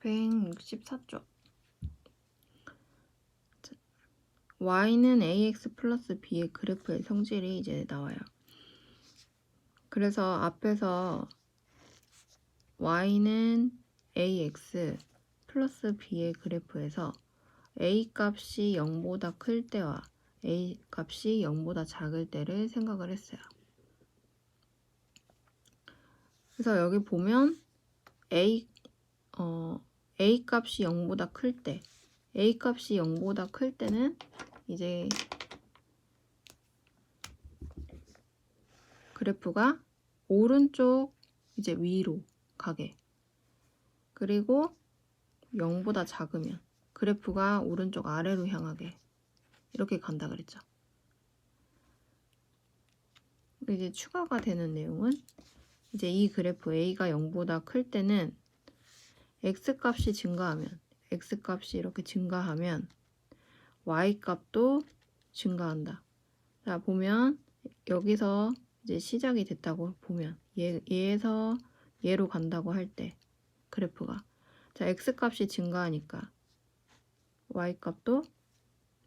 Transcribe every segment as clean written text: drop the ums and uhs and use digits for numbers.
164쪽. y는 ax 플러스 b의 그래프의 성질이 이제 나와요. 그래서 앞에서 y는 ax 플러스 b의 그래프에서 a 값이 0보다 클 때와 a 값이 0보다 작을 때를 생각을 했어요. 그래서 여기 보면 a 값이 0보다 클 때, a 값이 0보다 클 때는 이제 그래프가 오른쪽 이제 위로 가게, 그리고 0보다 작으면 그래프가 오른쪽 아래로 향하게 이렇게 간다 그랬죠. 이제 추가가 되는 내용은 이제 이 그래프 a가 0보다 클 때는 x값이 증가하면, x값이 이렇게 증가하면 y값도 증가한다. 자, 보면 여기서 이제 시작이 됐다고 보면 얘에서 얘로 간다고 할 때 그래프가, 자, x값이 증가하니까 y값도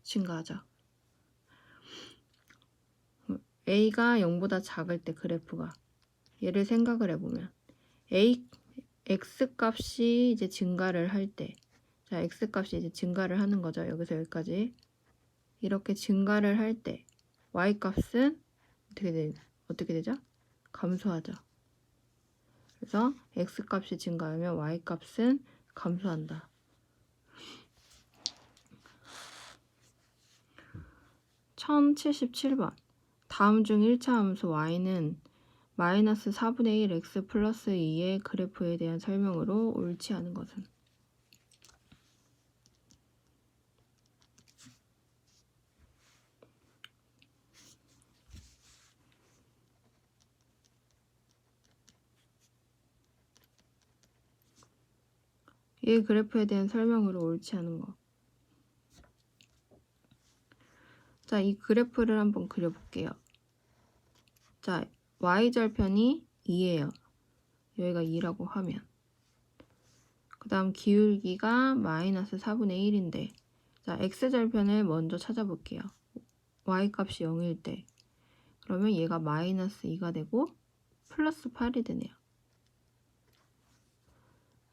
증가하죠. a가 0보다 작을 때 그래프가, 얘를 생각을 해보면 x값이 이제 증가를 할 때, 자, x값이 이제 증가를 하는 거죠. 여기서 여기까지 이렇게 증가를 할 때 y값은 어떻게 되죠? 감소하죠. 그래서 x값이 증가하면 y값은 감소한다. (1077번) 다음 중 1차 함수 y는 마이너스 4분의 1 x 플러스 2의 그래프에 대한 설명으로 옳지 않은 것은? 이 그래프에 대한 설명으로 옳지 않은 것. 자, 이 그래프를 한번 그려볼게요. 자, y절편이 2예요. 여기가 2라고 하면, 그 다음 기울기가 마이너스 4분의 1인데, 자, x절편을 먼저 찾아볼게요. y값이 0일 때, 그러면 얘가 마이너스 2가 되고 플러스 8이 되네요.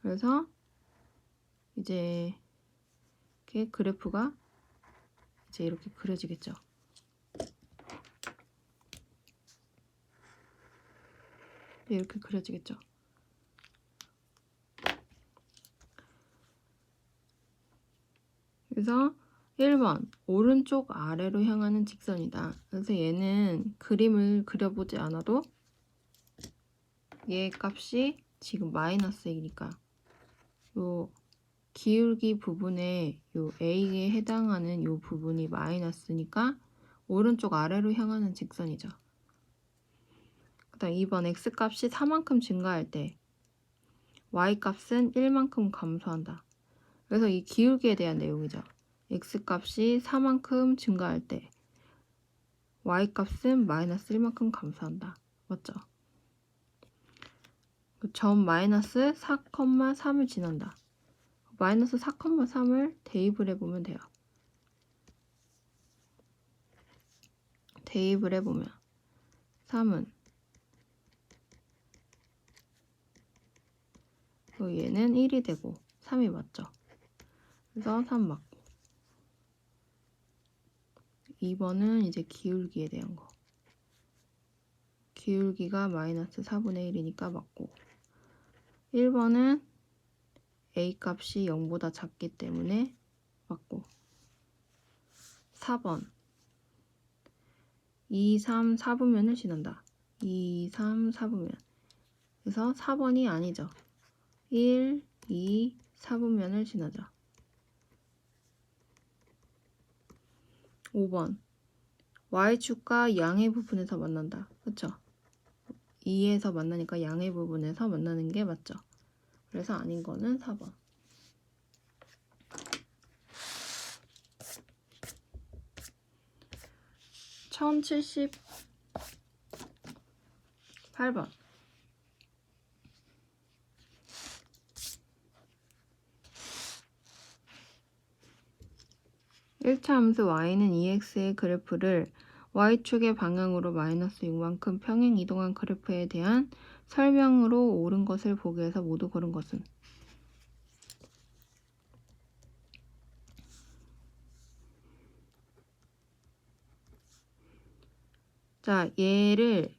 그래서 이제 이렇게 그래프가 이제 이렇게 그려지겠죠. 이렇게 그려지겠죠. 그래서 1번 오른쪽 아래로 향하는 직선이다. 그래서 얘는 그림을 그려보지 않아도 얘 값이 지금 마이너스 1이니까 요 기울기 부분에 요 A에 해당하는 요 부분이 마이너스니까 오른쪽 아래로 향하는 직선이죠. 그 다음 2번 x값이 4만큼 증가할 때 y값은 1만큼 감소한다. 그래서 이 기울기에 대한 내용이죠. x값이 4만큼 증가할 때 y값은 마이너스 1만큼 감소한다. 맞죠? 점 마이너스 4,3을 지난다. 마이너스 4,3을 대입을 해보면 돼요. 대입을 해보면 3은 얘는 1이 되고 3이 맞죠? 그래서 3 맞고, 2번은 이제 기울기에 대한 거. 기울기가 마이너스 4분의 1이니까 맞고, 1번은 A값이 0보다 작기 때문에 맞고, 4번 2, 3, 4분면을 지난다. 2, 3, 4분면. 그래서 4번이 아니죠. 1, 2, 4분면을 지나죠. 5번 Y축과 양의 부분에서 만난다. 그쵸? 2에서 만나니까 양의 부분에서 만나는 게 맞죠. 그래서 아닌 거는 4번. 1078번 1차 함수 y는 2x의 그래프를 y축의 방향으로 마이너스 6만큼 평행 이동한 그래프에 대한 설명으로 옳은 것을 보기 위해서 모두 고른 것은? 자, 얘를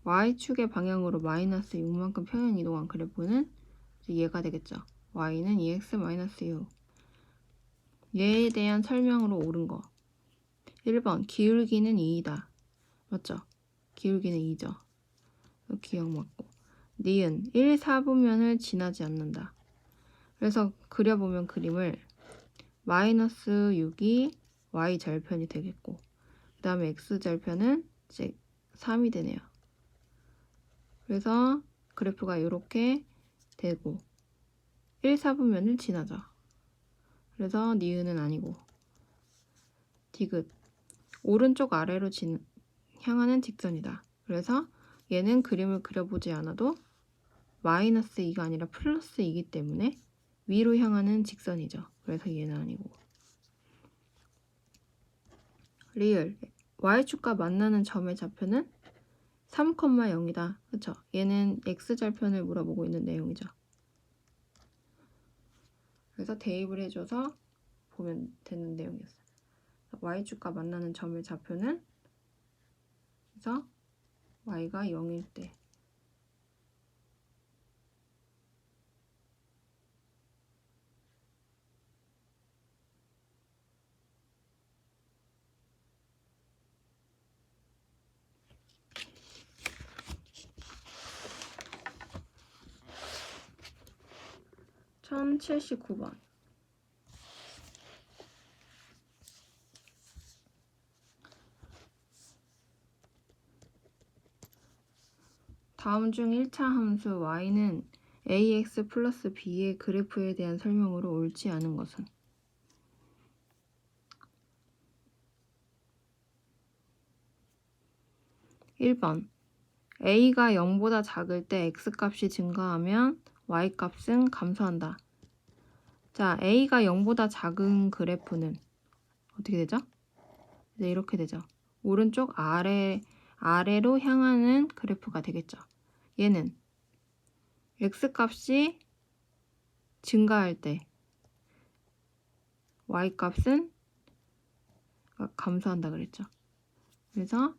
y축의 방향으로 마이너스 6만큼 평행 이동한 그래프는 얘가 되겠죠. y는 2x-6. 얘에 대한 설명으로 옳은 거. 1번 기울기는 2이다. 맞죠? 기울기는 2죠. 기억 맞고. 니은 1, 4분면을 지나지 않는다. 그래서 그려보면 그림을 마이너스 6이 y절편이 되겠고 그 다음에 x절편은 이제 3이 되네요. 그래서 그래프가 이렇게 되고 1, 4분면을 지나죠. 그래서 니은은 아니고 디귿 오른쪽 아래로 향하는 직선이다. 그래서 얘는 그림을 그려보지 않아도 마이너스 2가 아니라 플러스 2이기 때문에 위로 향하는 직선이죠. 그래서 얘는 아니고 리을 y축과 만나는 점의 좌표는 3,0이다. 그쵸? 얘는 x절편을 물어보고 있는 내용이죠. 그래서 대입을 해줘서 보면 되는 내용이었어요. y축과 만나는 점의 좌표는 그래서 y가 0일 때 (1079번) 다음 중 1차 함수 y는 ax 플러스 b의 그래프에 대한 설명으로 옳지 않은 것은? 1번 a가 0보다 작을 때 x값이 증가하면 y값은 감소한다. 자, a가 0보다 작은 그래프는 어떻게 되죠? 네, 이렇게 되죠. 오른쪽 아래로 향하는 그래프가 되겠죠. 얘는 x값이 증가할 때 y값은 감소한다 그랬죠. 그래서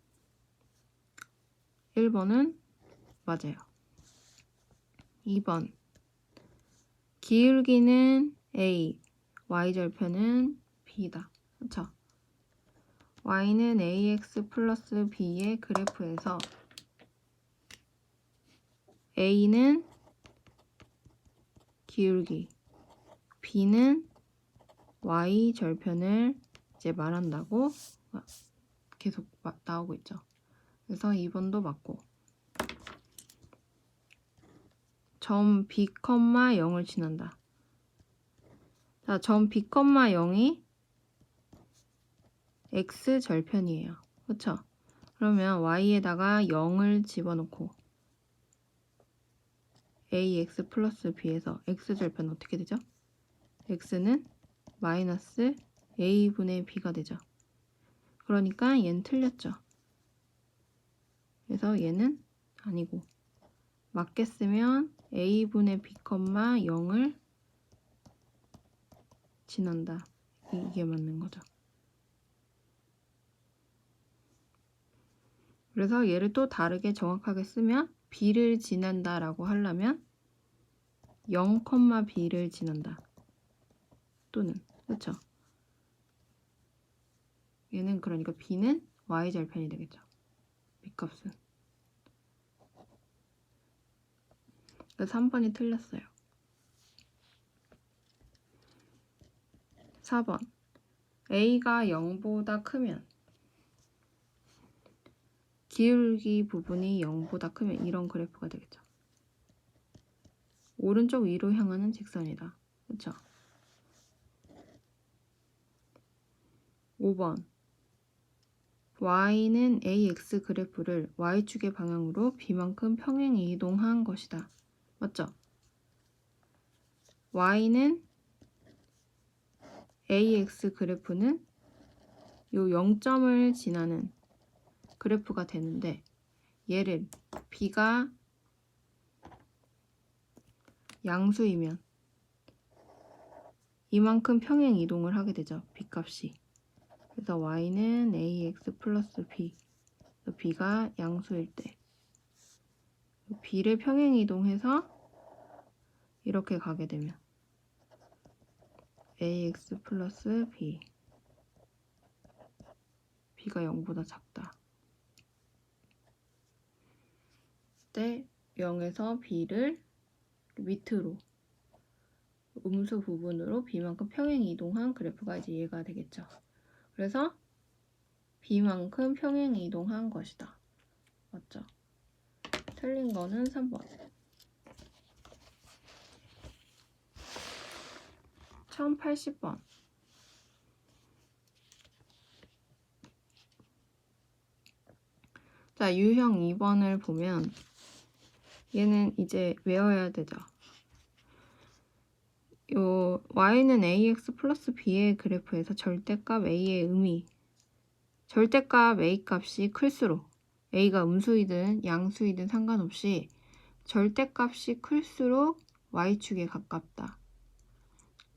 1번은 맞아요. 2번 기울기는 a, y절편은 b다. 그렇죠? y는 ax 플러스 b의 그래프에서 a는 기울기, b는 y절편을 이제 말한다고 계속 나오고 있죠. 그래서 2번도 맞고 점 b, 0을 지난다. 자, 점 b, 0이 x절편이에요. 그렇죠? 그러면 y에다가 0을 집어넣고 ax 플러스 b에서 x절편 어떻게 되죠? x는 마이너스 a분의 b가 되죠. 그러니까 얘는 틀렸죠. 그래서 얘는 아니고 맞게 쓰면 a분의 b, 0을 지난다. 이게 맞는 거죠. 그래서 얘를 또 다르게 정확하게 쓰면 b를 지난다 라고 하려면 0, b를 지난다. 또는 그렇죠? 얘는 그러니까 b는 y절편이 되겠죠. b값은. 그래서 3번이 틀렸어요. 4번 a가 0보다 크면 기울기 부분이 0보다 크면 이런 그래프가 되겠죠. 오른쪽 위로 향하는 직선이다. 그렇죠? 5번 y는 ax 그래프를 y축의 방향으로 b만큼 평행 이동한 것이다. 맞죠? y는 AX 그래프는 요 0점을 지나는 그래프가 되는데 얘를 B가 양수이면 이만큼 평행 이동을 하게 되죠. B값이. 그래서 Y는 AX 플러스 B. B가 양수일 때 B를 평행 이동해서 이렇게 가게 되면 AX 플러스 B. B가 0보다 작다. 때 0에서 B를 밑으로 음수 부분으로 B만큼 평행 이동한 그래프가 이제 얘가 되겠죠. 그래서 B만큼 평행 이동한 것이다. 맞죠? 틀린 거는 3번. 1080번. 자, 유형 2번을 보면 얘는 이제 외워야 되죠. 요 y는 ax 플러스 b의 그래프에서 절대값 a의 의미, 절대값 a 값이 클수록 a가 음수이든 양수이든 상관없이 절대값이 클수록 y축에 가깝다.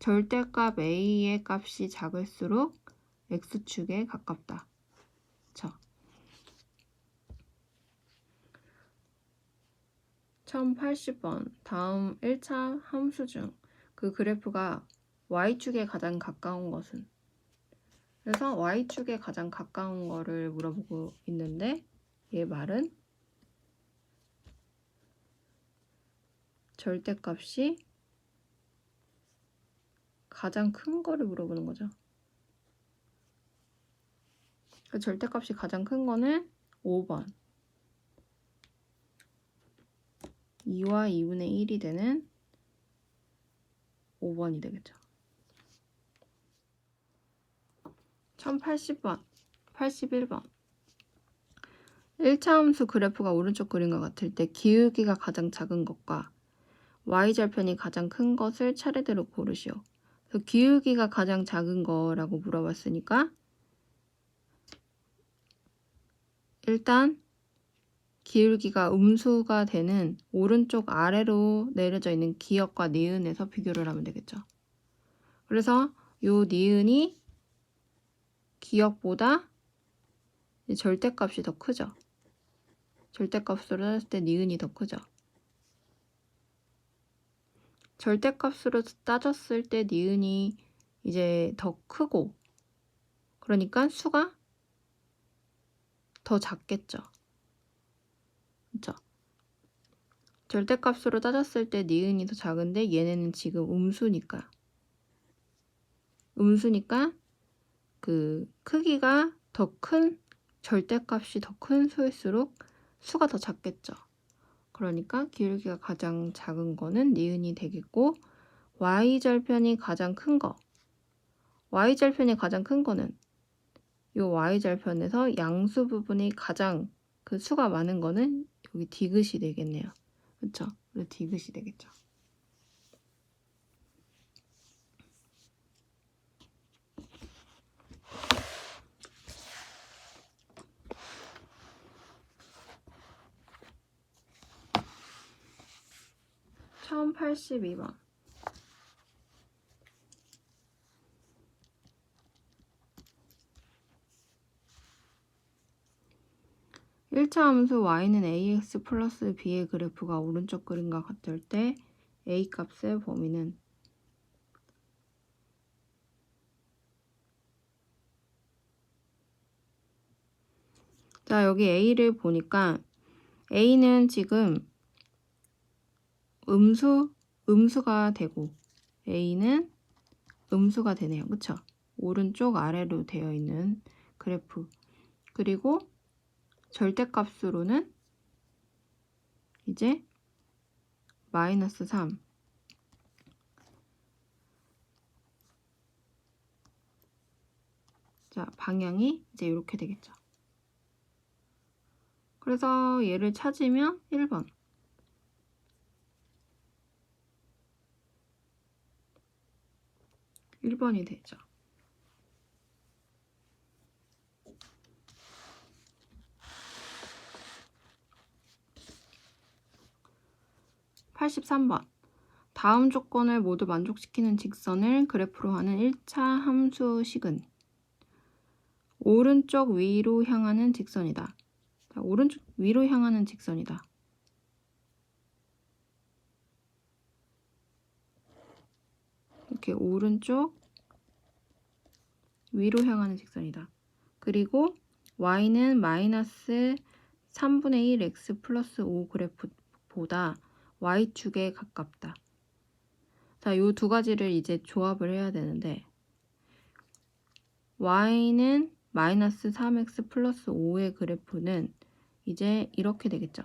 절대값 a의 값이 작을수록 x축에 가깝다. 그쵸? 1080번. 다음 1차 함수 중 그 그래프가 y축에 가장 가까운 것은? 그래서 y축에 가장 가까운 거를 물어보고 있는데 얘 말은 절대값이 가장 큰 거를 물어보는 거죠. 그 절대값이 가장 큰 거는 5번. 2와 2분의 1이 되는 5번이 되겠죠. 1080번, 81번. 1차 함수 그래프가 오른쪽 그림과 같을 때 기울기가 가장 작은 것과 y절편이 가장 큰 것을 차례대로 고르시오. 그래서 기울기가 가장 작은 거라고 물어봤으니까 일단 기울기가 음수가 되는 오른쪽 아래로 내려져 있는 기역과 니은에서 비교를 하면 되겠죠. 그래서 요 니은이 기역보다 절대값이 더 크죠. 절대값으로 따졌을 때 니은이 더 크죠. 절대값으로 따졌을 때 니은이 이제 더 크고 그러니까 수가 더 작겠죠. 그렇죠? 절대값으로 따졌을 때 니은이 더 작은데 얘네는 지금 음수니까 그 크기가 더 큰 절대값이 더 큰 수일수록 수가 더 작겠죠. 그러니까 기울기가 가장 작은 거는 니은이 되겠고 y절편이 가장 큰 거 y절편이 가장 큰 거는 요 y절편에서 양수 부분이 가장 그 수가 많은 거는 여기 디귿이 되겠네요. 그렇죠? 그래서 디귿이 되겠죠. 처음 82번. 1차 함수 y는 ax 플러스 b의 그래프가 오른쪽 그림과 같을 때 a 값의 범위는 자 여기 a를 보니까 a는 지금 음수가 되고 a는 음수가 되네요. 그쵸? 오른쪽 아래로 되어 있는 그래프 그리고 절대값으로는 이제 마이너스 3 자 방향이 이제 이렇게 되겠죠. 그래서 얘를 찾으면 1번이 되죠. 83번. 다음 조건을 모두 만족시키는 직선을 그래프로 하는 1차 함수식은 오른쪽 위로 향하는 직선이다. 자, 오른쪽 위로 향하는 직선이다. 이렇게 오른쪽 위로 향하는 직선이다. 그리고 y는 마이너스 3분의 1 x 플러스 5 그래프보다 y축에 가깝다. 자, 요 두 가지를 이제 조합을 해야 되는데 y는 마이너스 3x 플러스 5의 그래프는 이제 이렇게 되겠죠.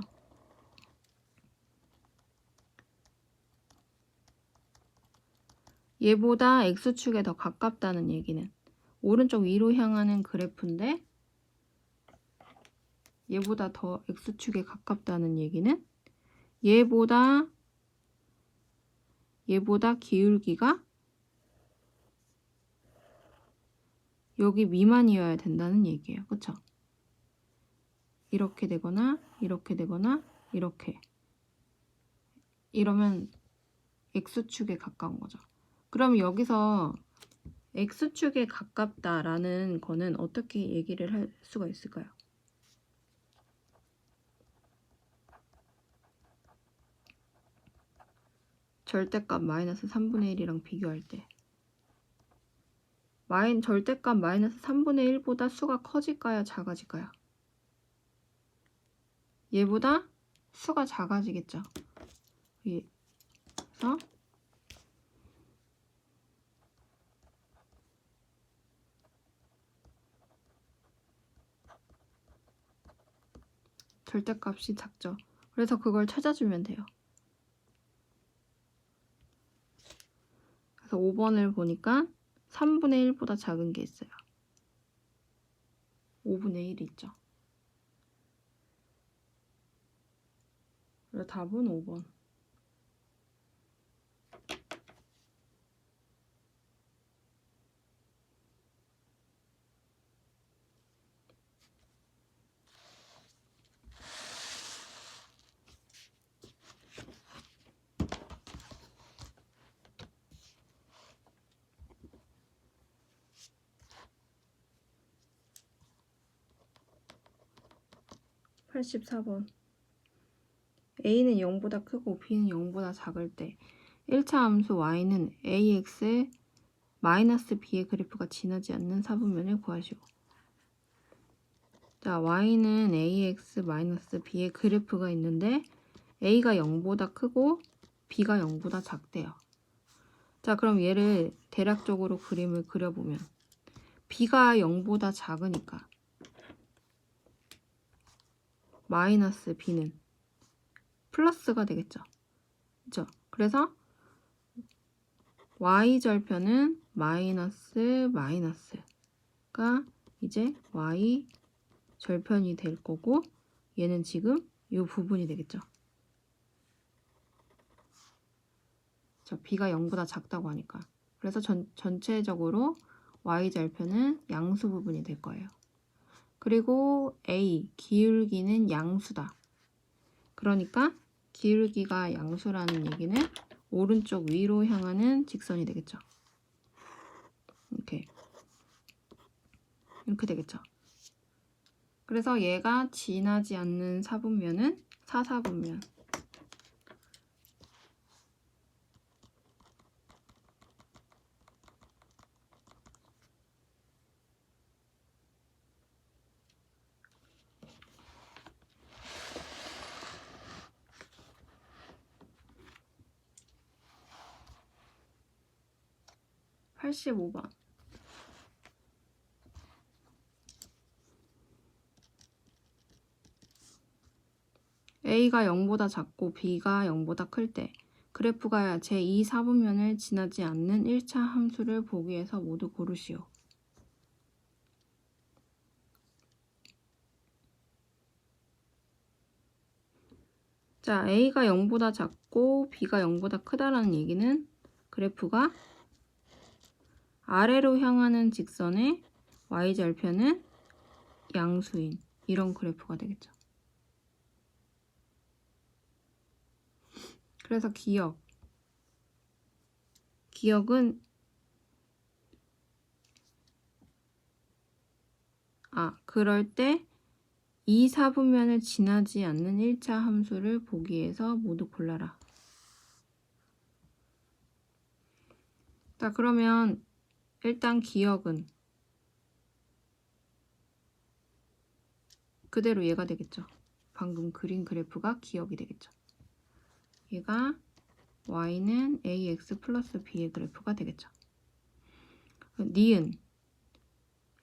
얘보다 x축에 더 가깝다는 얘기는 오른쪽 위로 향하는 그래프인데 얘보다 더 x축에 가깝다는 얘기는 얘보다 기울기가 여기 미만이어야 된다는 얘기예요. 그쵸? 이렇게 되거나 이렇게 되거나 이렇게 이러면 x축에 가까운 거죠. 그럼 여기서 x축에 가깝다라는 거는 어떻게 얘기를 할 수가 있을까요? 절대값 마이너스 3분의 1이랑 비교할 때 절대값 마이너스 3분의 1보다 수가 커질까요? 작아질까요? 얘보다 수가 작아지겠죠. 그래서 절대값이 작죠. 그래서 그걸 찾아주면 돼요. 그래서 5번을 보니까 3분의 1보다 작은 게 있어요. 5분의 1이 있죠. 그래서 답은 5번. (84번) a는 0보다 크고 b는 0보다 작을 때 1차 함수 y는 ax 마이너스 b의 그래프가 지나지 않는 사분면을 구하시오. 자, y는 ax 마이너스 b의 그래프가 있는데 a가 0보다 크고 b가 0보다 작대요. 자, 그럼 얘를 대략적으로 그림을 그려보면 b가 0보다 작으니까 마이너스 b는 플러스가 되겠죠. 그렇죠? 그래서 y절편은 마이너스가 이제 y절편이 될 거고 얘는 지금 이 부분이 되겠죠. b가 0보다 작다고 하니까. 그래서 전체적으로 y절편은 양수 부분이 될 거예요. 그리고 a, 기울기는 양수다. 그러니까 기울기가 양수라는 얘기는 오른쪽 위로 향하는 직선이 되겠죠. 이렇게 되겠죠. 그래서 얘가 지나지 않는 사분면은 사사분면. (85번) a가 0보다 작고 b가 0보다 클 때 그래프가 제2 사분면을 지나지 않는 1차 함수를 보기 위해서 모두 고르시오. 자, a가 0보다 작고 b가 0보다 크다라는 얘기는 그래프가 아래로 향하는 직선의 y절편은 양수인 이런 그래프가 되겠죠. 그래서 기억은 그럴 때 이 사분면을 지나지 않는 1차 함수를 보기에서 모두 골라라. 자, 그러면 일단 기억은 그대로 얘가 되겠죠. 방금 그린 그래프가 기억이 되겠죠. 얘가 y는 ax 플러스 b의 그래프가 되겠죠. 니은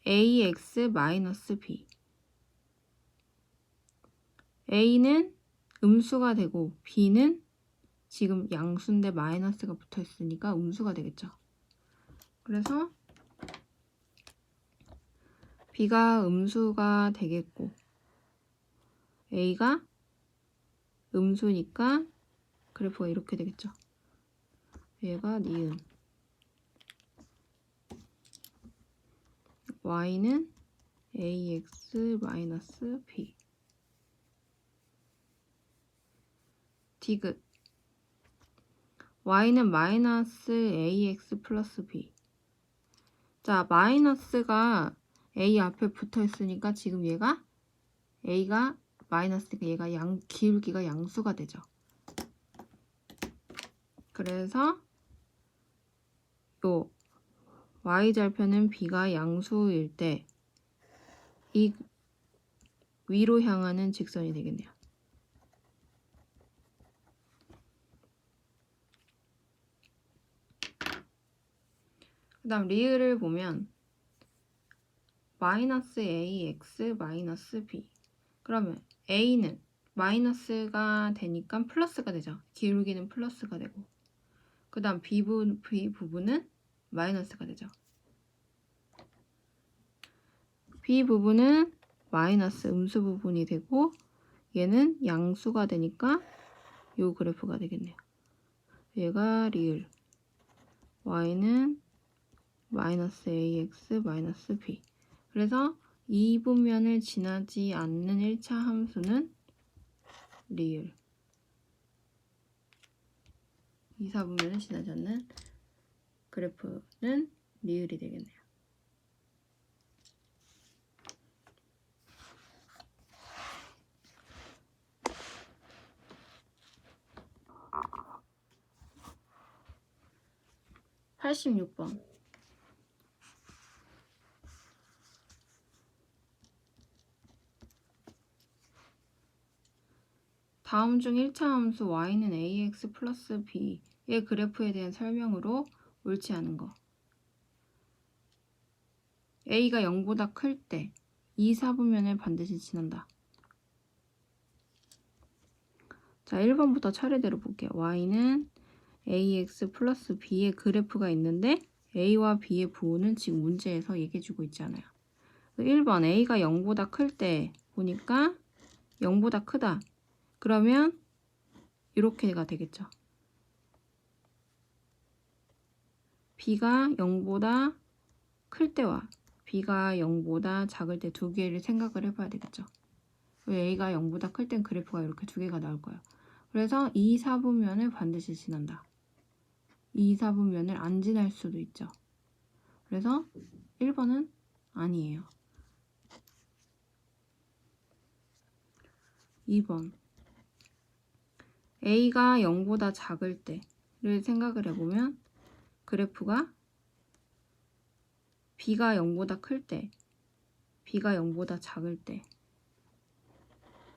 ax 마이너스 b. a는 음수가 되고 b는 지금 양수인데 마이너스가 붙어 있으니까 음수가 되겠죠. 그래서 b가 음수가 되겠고 a가 음수니까 그래프가 이렇게 되겠죠. 얘가 니은 y는 ax 마이너스 b. 디귿 y는 마이너스 ax 플러스 b. 자, 마이너스가 a 앞에 붙어 있으니까 지금 얘가 a가 마이너스니까 얘가 기울기가 양수가 되죠. 그래서 요 y절편은 b가 양수일 때 이 위로 향하는 직선이 되겠네요. 그 다음 리을을 보면 마이너스 ax 마이너스 b. 그러면 a는 마이너스가 되니까 플러스가 되죠. 기울기는 플러스가 되고 그 다음 b 부분은 마이너스가 되죠. b 부분은 마이너스 음수 부분이 되고 얘는 양수가 되니까 요 그래프가 되겠네요. 얘가 리을 y는 마이너스 ax 마이너스 b. 그래서 이 분면을 지나지 않는 1차 함수는 리을. 2, 4분면을 지나지 않는 그래프는 리을이 되겠네요. (86번) 다음 중 1차 함수 y는 ax 플러스 b의 그래프에 대한 설명으로 옳지 않은 거. a가 0보다 클 때 이 사분면을 반드시 지난다. 자, 1번부터 차례대로 볼게요. y는 ax 플러스 b의 그래프가 있는데 a와 b의 부호는 지금 문제에서 얘기해주고 있지 않아요. 1번 a가 0보다 클 때 보니까 0보다 크다. 그러면 이렇게가 되겠죠. b가 0보다 클 때와 b가 0보다 작을 때 두 개를 생각을 해봐야 되겠죠. a가 0보다 클 땐 그래프가 이렇게 두 개가 나올 거예요. 그래서 이 사분면을 반드시 지난다. 이 사분면을 안 지날 수도 있죠. 그래서 1번은 아니에요. 2번 a가 0보다 작을 때를 생각을 해보면 그래프가 b가 0보다 클 때, b가 0보다 작을 때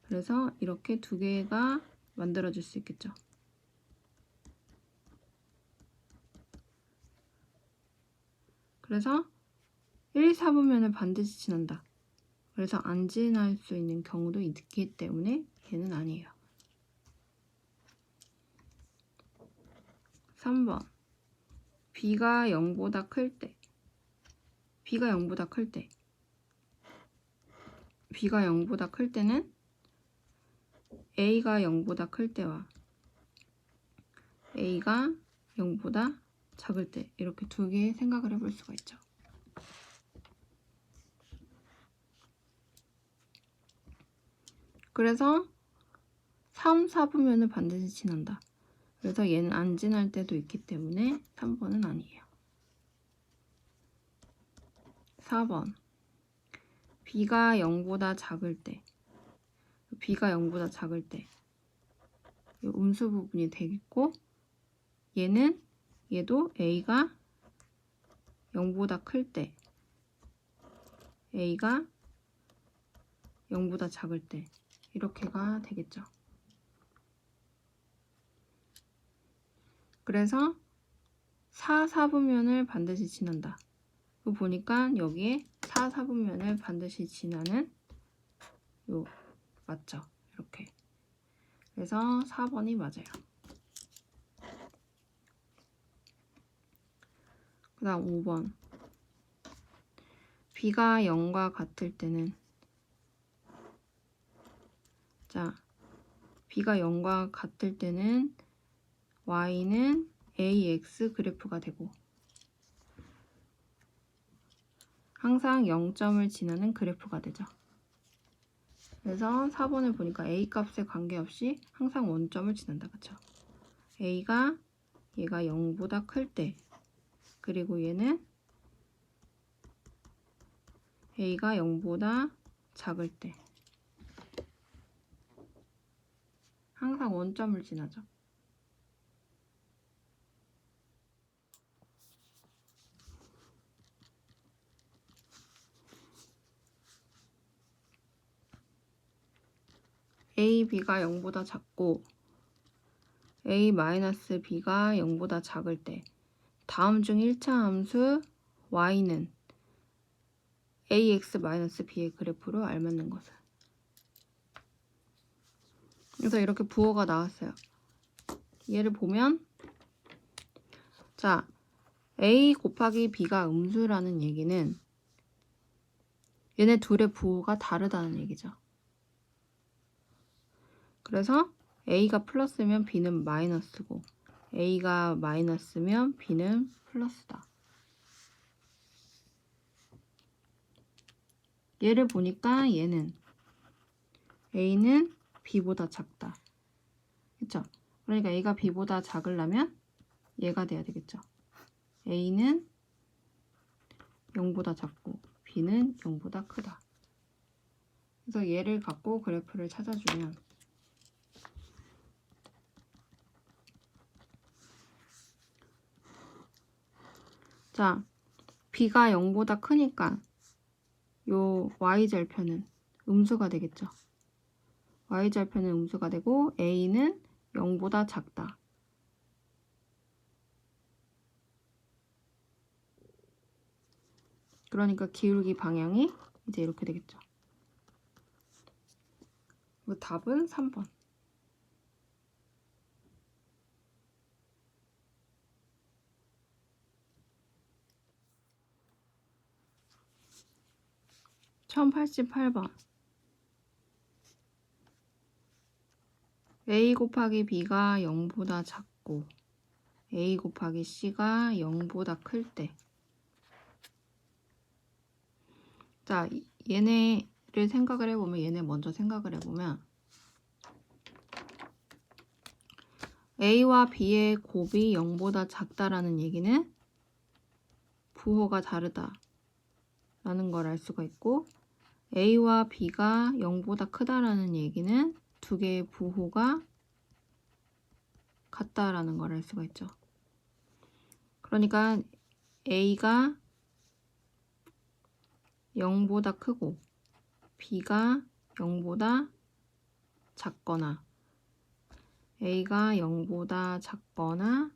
그래서 이렇게 두 개가 만들어질 수 있겠죠. 그래서 1, 4분면을 반드시 지난다. 그래서 안 지날 수 있는 경우도 있기 때문에 얘는 아니에요. 3번 b가 0보다 클 때 b가 0보다 클 때 b가 0보다 클 때는 a가 0보다 클 때와 a가 0보다 작을 때 이렇게 두 개 생각을 해볼 수가 있죠. 그래서 3, 4분면을 반드시 지난다. 그래서 얘는 안 지날 때도 있기 때문에 3번은 아니에요. 4번. b가 0보다 작을 때, b가 0보다 작을 때 이 음수 부분이 되겠고, 얘도 a가 0보다 클 때, a가 0보다 작을 때 이렇게가 되겠죠. 그래서 4사분면을 반드시 지난다. 보니까 여기에 4사분면을 반드시 지나는 요 맞죠? 이렇게. 그래서 4번이 맞아요. 그 다음 5번. b가 0과 같을 때는, 자, b가 0과 같을 때는 y는 ax 그래프가 되고, 항상 0점을 지나는 그래프가 되죠. 그래서 4번을 보니까 a 값에 관계없이 항상 원점을 지난다. 그쵸? 얘가 0보다 클 때, 그리고 얘는 a가 0보다 작을 때 항상 원점을 지나죠. a, b가 0보다 작고 a-b가 0보다 작을 때 다음 중 1차 함수 y는 ax-b의 그래프로 알맞는 것은. 그래서 이렇게 부호가 나왔어요. 얘를 보면, 자, a 곱하기 b가 음수라는 얘기는 얘네 둘의 부호가 다르다는 얘기죠. 그래서 a가 플러스면 b는 마이너스고, a가 마이너스면 b는 플러스다. 얘를 보니까 얘는 a는 b보다 작다. 그쵸? 그러니까 a가 b보다 작으려면 얘가 돼야 되겠죠. a는 0보다 작고 b는 0보다 크다. 그래서 얘를 갖고 그래프를 찾아주면, 자, b가 0보다 크니까 요 y절편은 음수가 되겠죠. y절편은 음수가 되고 a는 0보다 작다. 그러니까 기울기 방향이 이제 이렇게 되겠죠. 답은 3번. 처음 88번. a 곱하기 b가 0보다 작고 a 곱하기 c가 0보다 클 때, 자, 얘네를 생각을 해보면, 얘네 먼저 생각을 해보면 a와 b의 곱이 0보다 작다라는 얘기는 부호가 다르다 라는 걸 알 수가 있고, a와 b가 0보다 크다라는 얘기는 두 개의 부호가 같다라는 걸 알 수가 있죠. 그러니까 a가 0보다 크고 b가 0보다 작거나, a가 0보다 작거나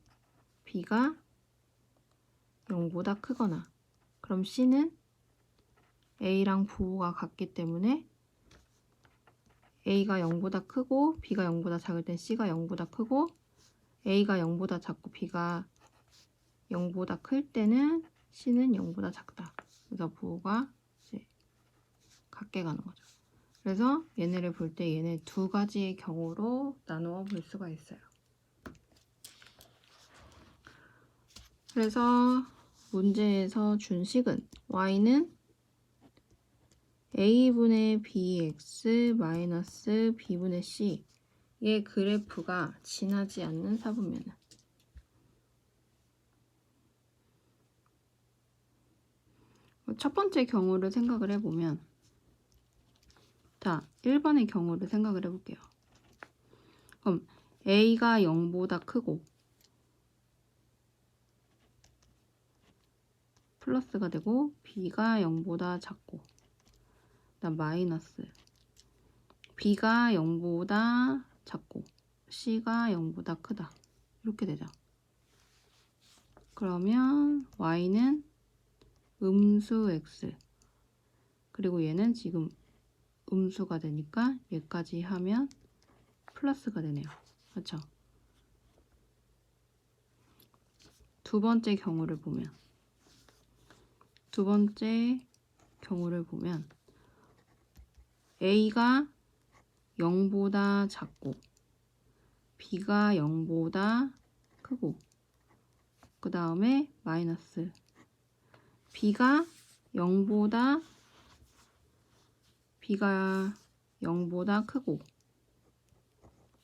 b가 0보다 크거나, 그럼 c는 a랑 부호가 같기 때문에 a가 0보다 크고 b가 0보다 작을 땐 c가 0보다 크고, a가 0보다 작고 b가 0보다 클 때는 c는 0보다 작다. 그래서 부호가 이제 같게 가는 거죠. 그래서 얘네를 볼 때 얘네 두 가지의 경우로 나누어 볼 수가 있어요. 그래서 문제에서 준 식은 y는 a분의 bx 마이너스 b분의 c, 얘 그래프가 지나지 않는 사분면은 첫 번째 경우를 생각을 해보면 자, 1번의 경우를 생각을 해볼게요. 그럼 A가 0보다 크고 플러스가 되고 B가 0보다 작고 그다음 마이너스 B가 0보다 작고 C가 0보다 크다 이렇게 되죠. 그러면 Y는 음수 X 그리고 얘는 지금 음수가 되니까 얘까지 하면 플러스가 되네요. 그렇죠? 두 번째 경우를 보면 A가 0보다 작고 B가 0보다 크고 그 다음에 마이너스 B가 0보다 크고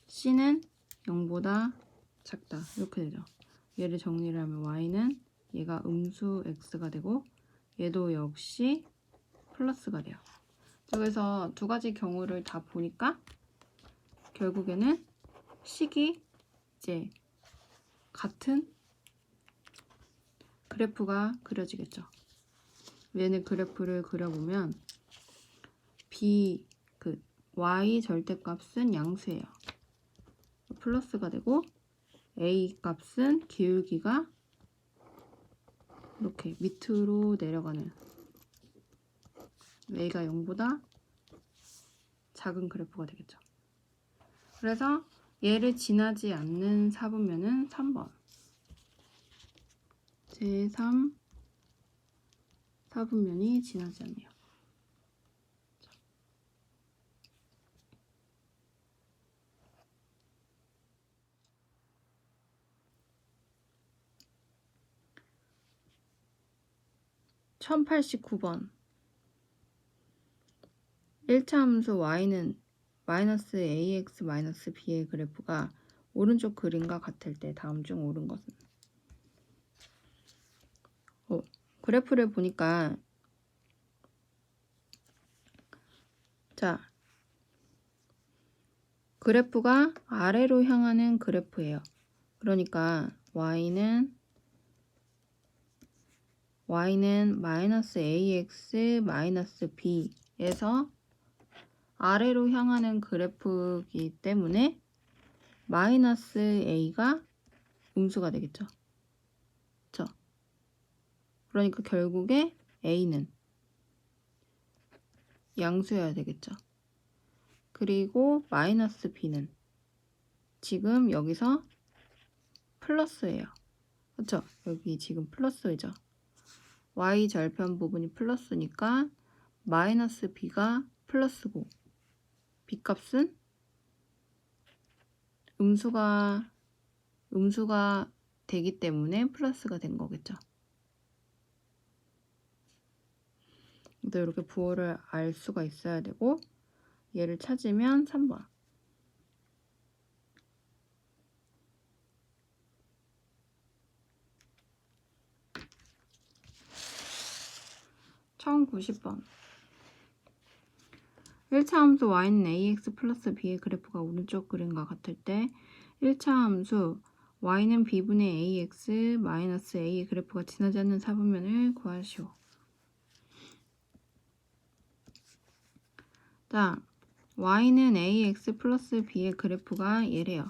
C는 0보다 작다 이렇게 되죠. 얘를 정리를 하면 Y는 얘가 음수 X가 되고 얘도 역시 플러스가 돼요. 그래서 두 가지 경우를 다 보니까 결국에는 식이 이제 같은 그래프가 그려지겠죠. 얘는 그래프를 그려보면 Y 절대값은 양수예요. 플러스가 되고 A 값은 기울기가 이렇게 밑으로 내려가는 A가 0보다 작은 그래프가 되겠죠. 그래서 얘를 지나지 않는 사분면은 3번 제3 사분면이 지나지 않네요. 1089번 1차 함수 y는 마이너스 ax 마이너스 b의 그래프가 오른쪽 그림과 같을 때 다음 중 옳은 것은? 그래프를 보니까 자, 그래프가 아래로 향하는 그래프예요. 그러니까 y는 마이너스 ax 마이너스 b에서 아래로 향하는 그래프이기 때문에 마이너스 a가 음수가 되겠죠. 그렇죠? 그러니까 결국에 a는 양수여야 되겠죠. 그리고 마이너스 b는 지금 여기서 플러스예요. 그렇죠? 여기 지금 플러스죠. y 절편 부분이 플러스니까 마이너스 b가 플러스고 b 값은 음수가 되기 때문에 플러스가 된 거겠죠. 또 이렇게 부호를 알 수가 있어야 되고 얘를 찾으면 3번 1090번 1차 함수 y는 ax 플러스 b의 그래프가 오른쪽 그림과 같을 때 1차 함수 y는 b분의 ax 마이너스 a의 그래프가 지나지 않는 사분면을 구하시오. 자, y는 ax 플러스 b의 그래프가 얘래요.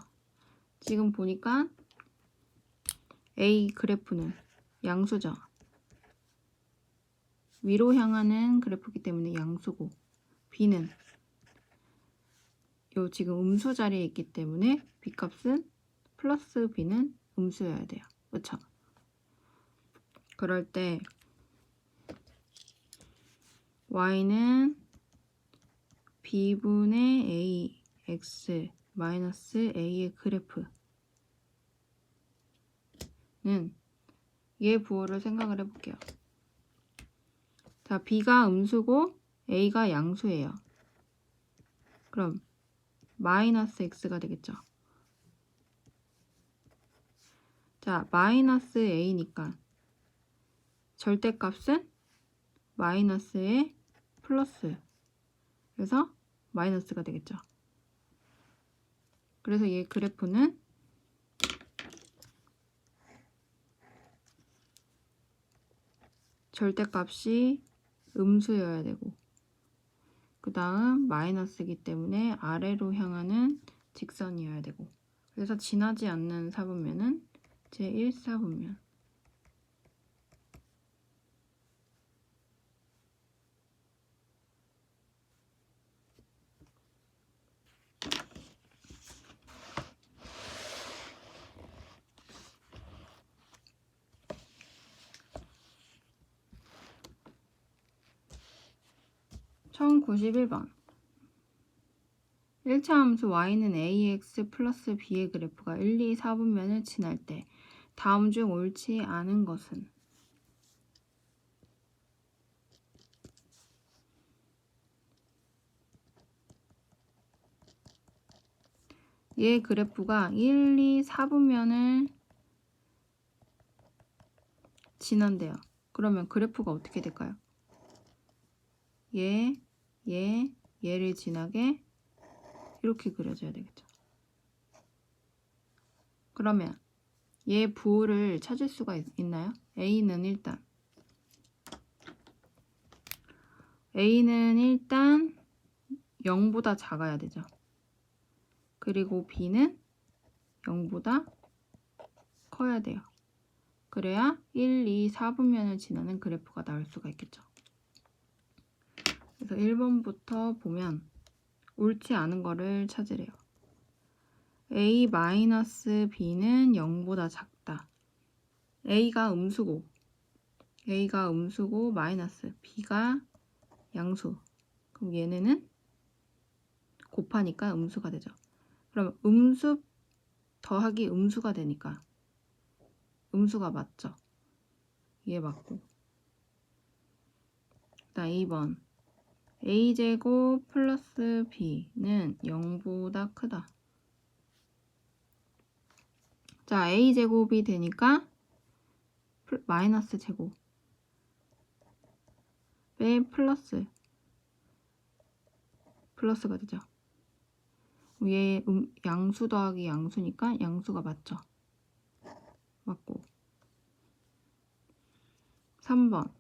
지금 보니까 a 그래프는 양수죠. 위로 향하는 그래프이기 때문에 양수고 b는 요 지금 음수 자리에 있기 때문에 b 값은 플러스 b는 음수여야 돼요. 그렇죠? 그럴 때 y는 b분의 ax 마이너스 a의 그래프는 얘 부호를 생각을 해볼게요. 자, b가 음수고 a가 양수예요. 그럼 마이너스 x가 되겠죠. 자, 마이너스 a니까 절대값은 마이너스에 플러스, 그래서 마이너스가 되겠죠. 그래서 얘 그래프는 절대값이 음수여야 되고, 그 다음 마이너스이기 때문에 아래로 향하는 직선이어야 되고, 그래서 지나지 않는 사분면은 제1사분면. (1091번) 1차 함수 y는 ax 플러스 b의 그래프가 1, 2, 4분면을 지날 때 다음 중 옳지 않은 것은? 얘 그래프가 1, 2, 4분면을 지난대요. 그러면 그래프가 어떻게 될까요? 얘를 지나게 이렇게 그려져야 되겠죠. 그러면 얘 부호를 찾을 수가 있나요? A는 일단 A는 일단 0보다 작아야 되죠. 그리고 B는 0보다 커야 돼요. 그래야 1, 2, 4분면을 지나는 그래프가 나올 수가 있겠죠. 그래서 1번부터 보면 옳지 않은 거를 찾으래요. A-B는 0보다 작다. A가 음수고 마이너스, B가 양수. 그럼 얘네는 곱하니까 음수가 되죠. 그럼 음수 더하기 음수가 되니까 음수가 맞죠. 얘 맞고. 그다음 2번 a제곱 플러스 b는 0보다 크다. 자, a제곱이 되니까 마이너스 제곱 빼 플러스가 되죠. 얘 양수 더하기 양수니까 양수가 맞죠. 맞고. 3번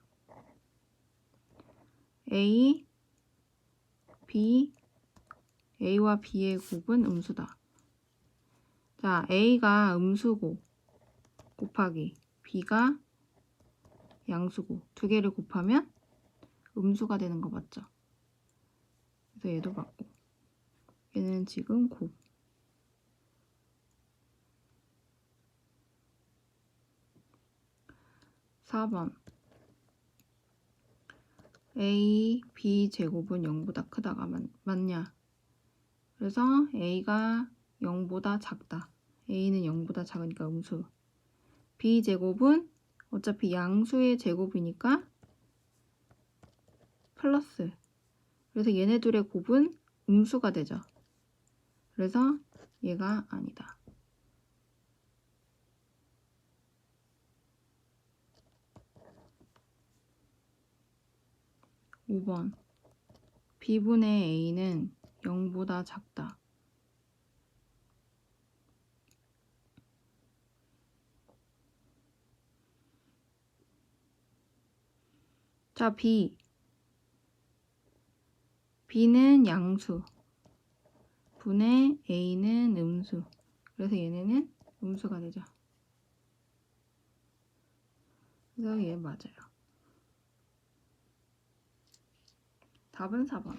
A와 B의 곱은 음수다. 자, A가 음수고 곱하기 B가 양수고 두 개를 곱하면 음수가 되는 거 맞죠? 그래서 얘도 맞고. 얘는 지금 곱. 4번 A, B 제곱은 0보다 크다가 맞냐? 그래서 A가 0보다 작다. A는 0보다 작으니까 음수. B 제곱은 어차피 양수의 제곱이니까 플러스. 그래서 얘네 둘의 곱은 음수가 되죠. 그래서 얘가 아니다. 5번 B분의 A는 0보다 작다. 자, B는 양수 분의 A는 음수. 그래서 얘네는 음수가 되죠. 그래서 얘 맞아요. 답은 4번.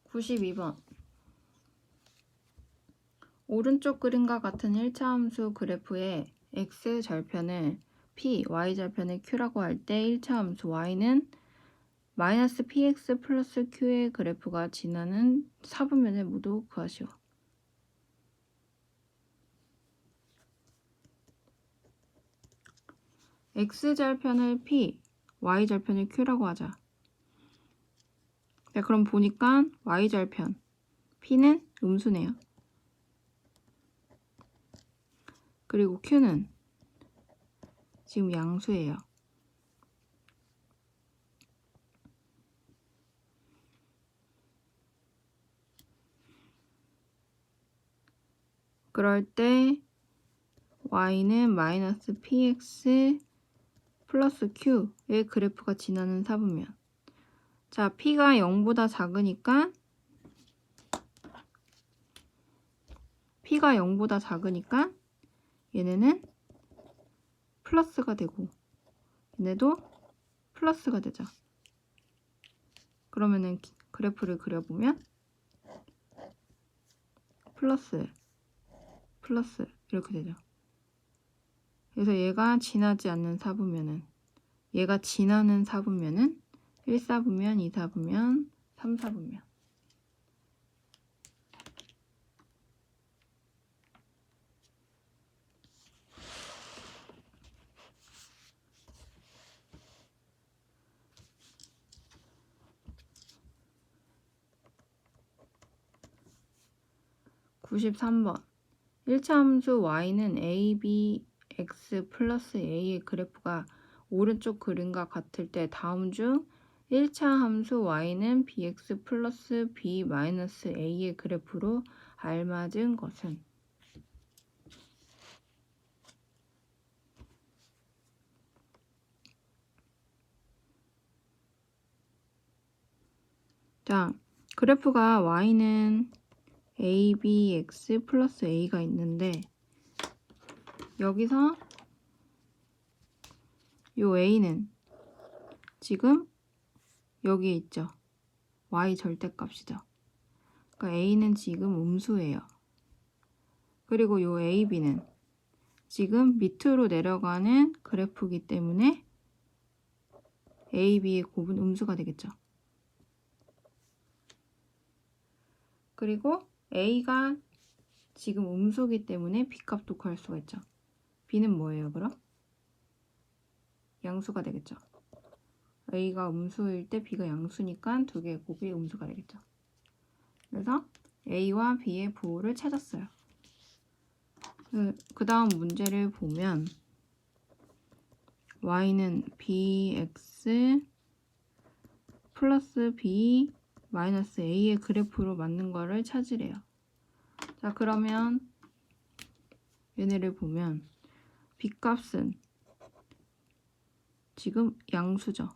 92번 오른쪽 그림과 같은 1차 함수 그래프의 x절편을 p, y절편을 q라고 할 때 1차 함수 y는 마이너스 px 플러스 q의 그래프가 지나는 사분면을 모두 구하시오. x절편을 p, y절편을 q라고 하자. 자, 그럼 보니까 y절편 P는 음수네요. 그리고 Q는 지금 양수예요. 그럴 때 Y는 마이너스 PX 플러스 Q의 그래프가 지나는 사분면. 자, P가 0보다 작으니까 얘네는 플러스가 되고 얘네도 플러스가 되죠. 그러면은 그래프를 그려보면 플러스 이렇게 되죠. 그래서 얘가 지나지 않는 사분면은, 얘가 지나는 사분면은 1사분면, 2사분면, 3사분면. (93번) 1차 함수 y는 a, b, x 플러스 a의 그래프가 오른쪽 그림과 같을 때 다음 중 1차 함수 y는 bx 플러스 b 마이너스 a의 그래프로 알맞은 것은? 자, 그래프가 y는 a, b, x 플러스 a가 있는데 여기서 요 a는 지금 여기에 있죠. y 절대값이죠. 그러니까 a는 지금 음수예요. 그리고 요 ab는 지금 밑으로 내려가는 그래프이기 때문에 ab의 곱은 음수가 되겠죠. 그리고 a가 지금 음수이기 때문에 b값도 구할 수가 있죠. b는 뭐예요, 그럼? 양수가 되겠죠. a가 음수일 때 b가 양수니까 두 개의 곱이 음수가 되겠죠. 그래서 a와 b의 부호를 찾았어요. 그 다음 문제를 보면 y는 bx 플러스 b 마이너스 a의 그래프로 맞는 거를 찾으래요. 자, 그러면 얘네를 보면 b값은 지금 양수죠.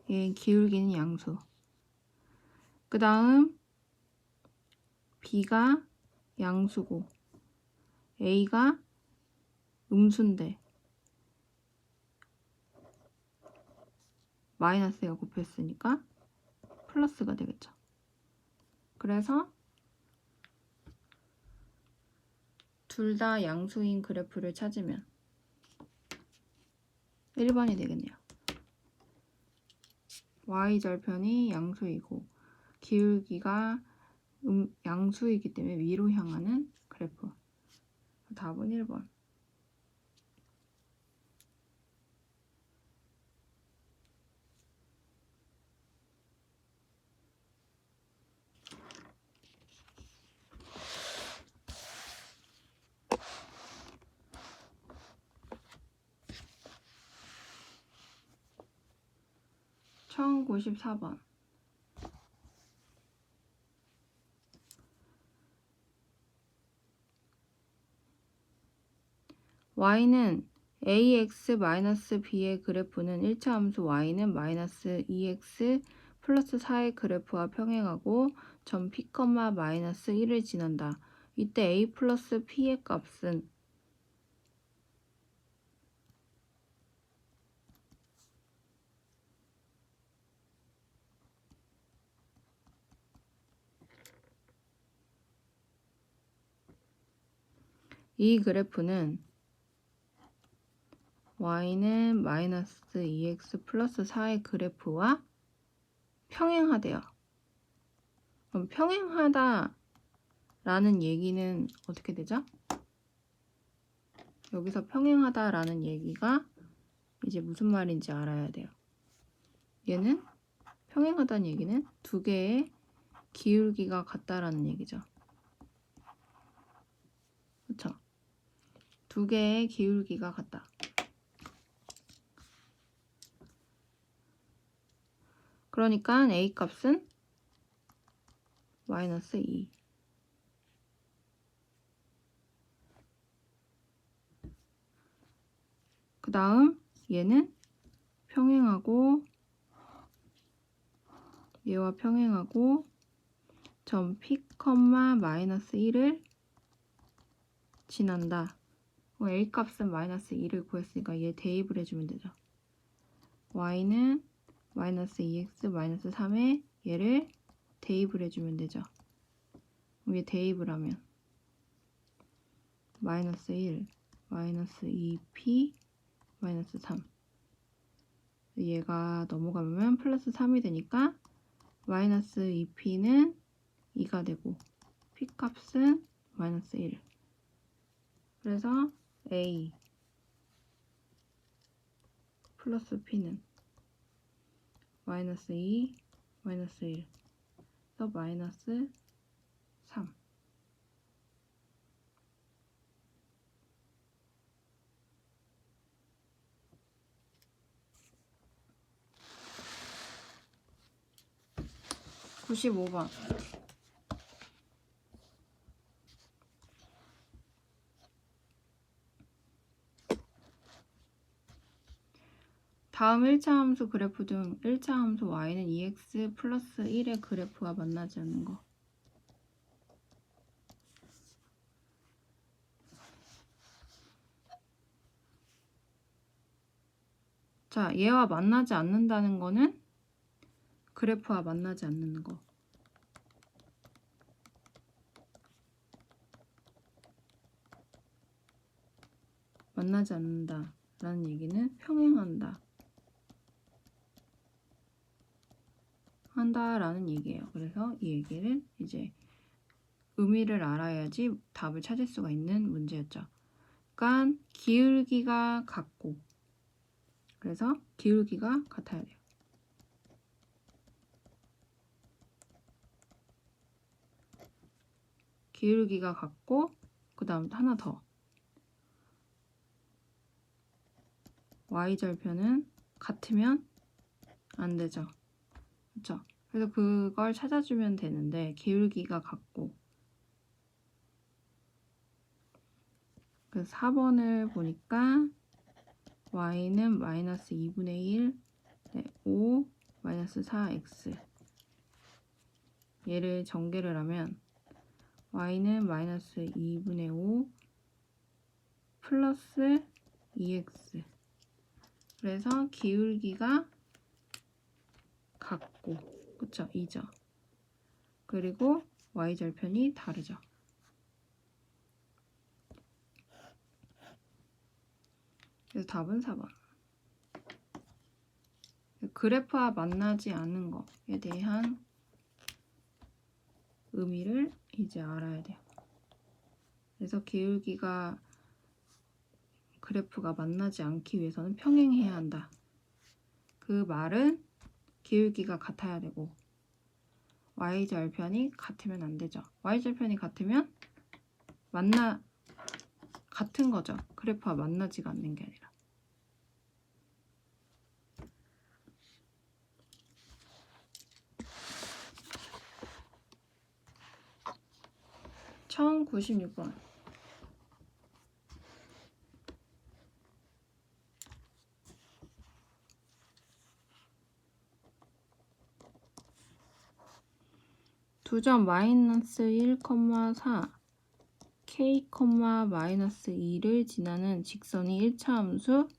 얘 기울기는 양수. 그 다음 b가 양수고 a가 음수인데 마이너스가 곱했으니까 플러스가 되겠죠. 그래서 둘 다 양수인 그래프를 찾으면 1번이 되겠네요. y절편이 양수이고 기울기가 양수이기 때문에 위로 향하는 그래프. 답은 1번. (1094번) y는 ax-b의 그래프는 1차 함수 y는 마이너스 2x 플러스 4의 그래프와 평행하고 점 p, 마이너스 1을 지난다. 이때 a 플러스 p의 값은 이 그래프는 y는 마이너스 2x 플러스 4의 그래프와 평행하대요. 그럼 평행하다 라는 얘기는 어떻게 되죠? 여기서 평행하다 라는 얘기가 이제 무슨 말인지 알아야 돼요. 얘는 평행하다는 얘기는 두 개의 기울기가 같다라는 얘기죠. 그쵸? 두 개의 기울기가 같다. 그러니까 A 값은 마이너스 2. 그 다음 얘는 평행하고 얘와 평행하고 점 P, 마이너스 1을 지난다. A 값은 마이너스 2를 구했으니까 얘 대입을 해주면 되죠. Y는 마이너스 2x 마이너스 3에 얘를 대입을 해주면 되죠. 얘 대입을 하면 마이너스 1, 마이너스 2p, 마이너스 3. 얘가 넘어가면 플러스 3이 되니까 마이너스 2p는 2가 되고 p 값은 마이너스 1. 그래서 a 플러스 p는 마이너스 2, 마이너스 1. 그래서 마이너스 3. (95번) 다음 1차 함수 그래프 중 1차 함수 y는 2x 플러스 1의 그래프와 만나지 않는 거. 자, 얘와 만나지 않는다는 거는 그래프와 만나지 않는 거. 만나지 않는다 라는 얘기는 평행한다. 한다라는 얘기예요. 그래서 이 얘기를 이제 의미를 알아야지 답을 찾을 수가 있는 문제였죠. 그러니까 기울기가 같고, 그래서 기울기가 같아야 돼요. 기울기가 같고, 그 다음 하나 더. y절편은 같으면 안 되죠. 그렇죠? 그래서 그걸 찾아주면 되는데 기울기가 같고, 그래서 4번을 보니까 y는 마이너스 2분의 1, 5, 마이너스 4x. 얘를 전개를 하면 y는 마이너스 2분의 5 플러스 2x. 그래서 기울기가 같고, 그쵸? 2죠. 그리고 y절편이 다르죠. 그래서 답은 4번. 그래프와 만나지 않는 거에 대한 의미를 이제 알아야 돼요. 그래서 기울기가 그래프가 만나지 않기 위해서는 평행해야 한다. 그 말은 기울기가 같아야 되고 y절편이 같으면 안 되죠. y절편이 같으면 같은 거죠. 그래프와 만나지가 않는 게 아니라. 처음 96번. 두 점 마이너스 1,4 k, 마이너스 2를 지나는 직선이 1차 함수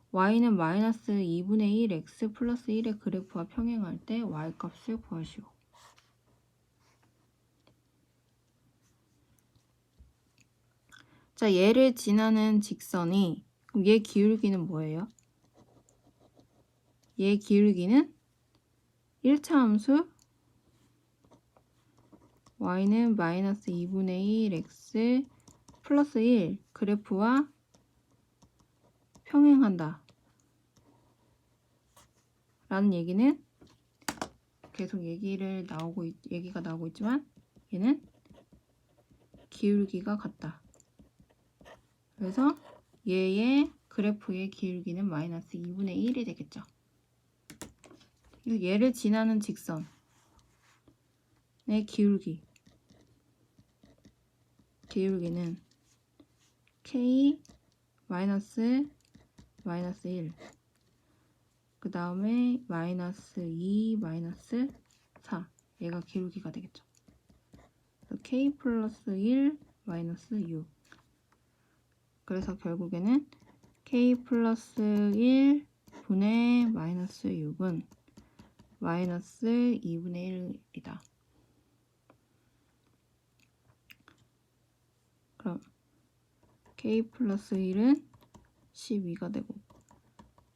y는 마이너스 2분의 1 x 플러스 1의 그래프와 평행할 때 y값을 구하시오. 자, 얘를 지나는 직선이, 그럼 얘 기울기는 뭐예요? 얘 기울기는 1차 함수 y는 마이너스 2분의 1 x 플러스 1 그래프와 평행한다 라는 얘기는 계속 얘기가 나오고 있지만 얘는 기울기가 같다. 그래서 얘의 그래프의 기울기는 마이너스 2분의 1이 되겠죠. 얘를 지나는 직선의 기울기는 k 마이너스 1, 그 다음에 마이너스 2, 마이너스 4, 얘가 기울기가 되겠죠. 그래서 k 플러스 1, 마이너스 6. 그래서 결국에는 k 플러스 1 분의 마이너스 6은 마이너스 2분의 1이다. 그럼 k 플러스 1은 12가 되고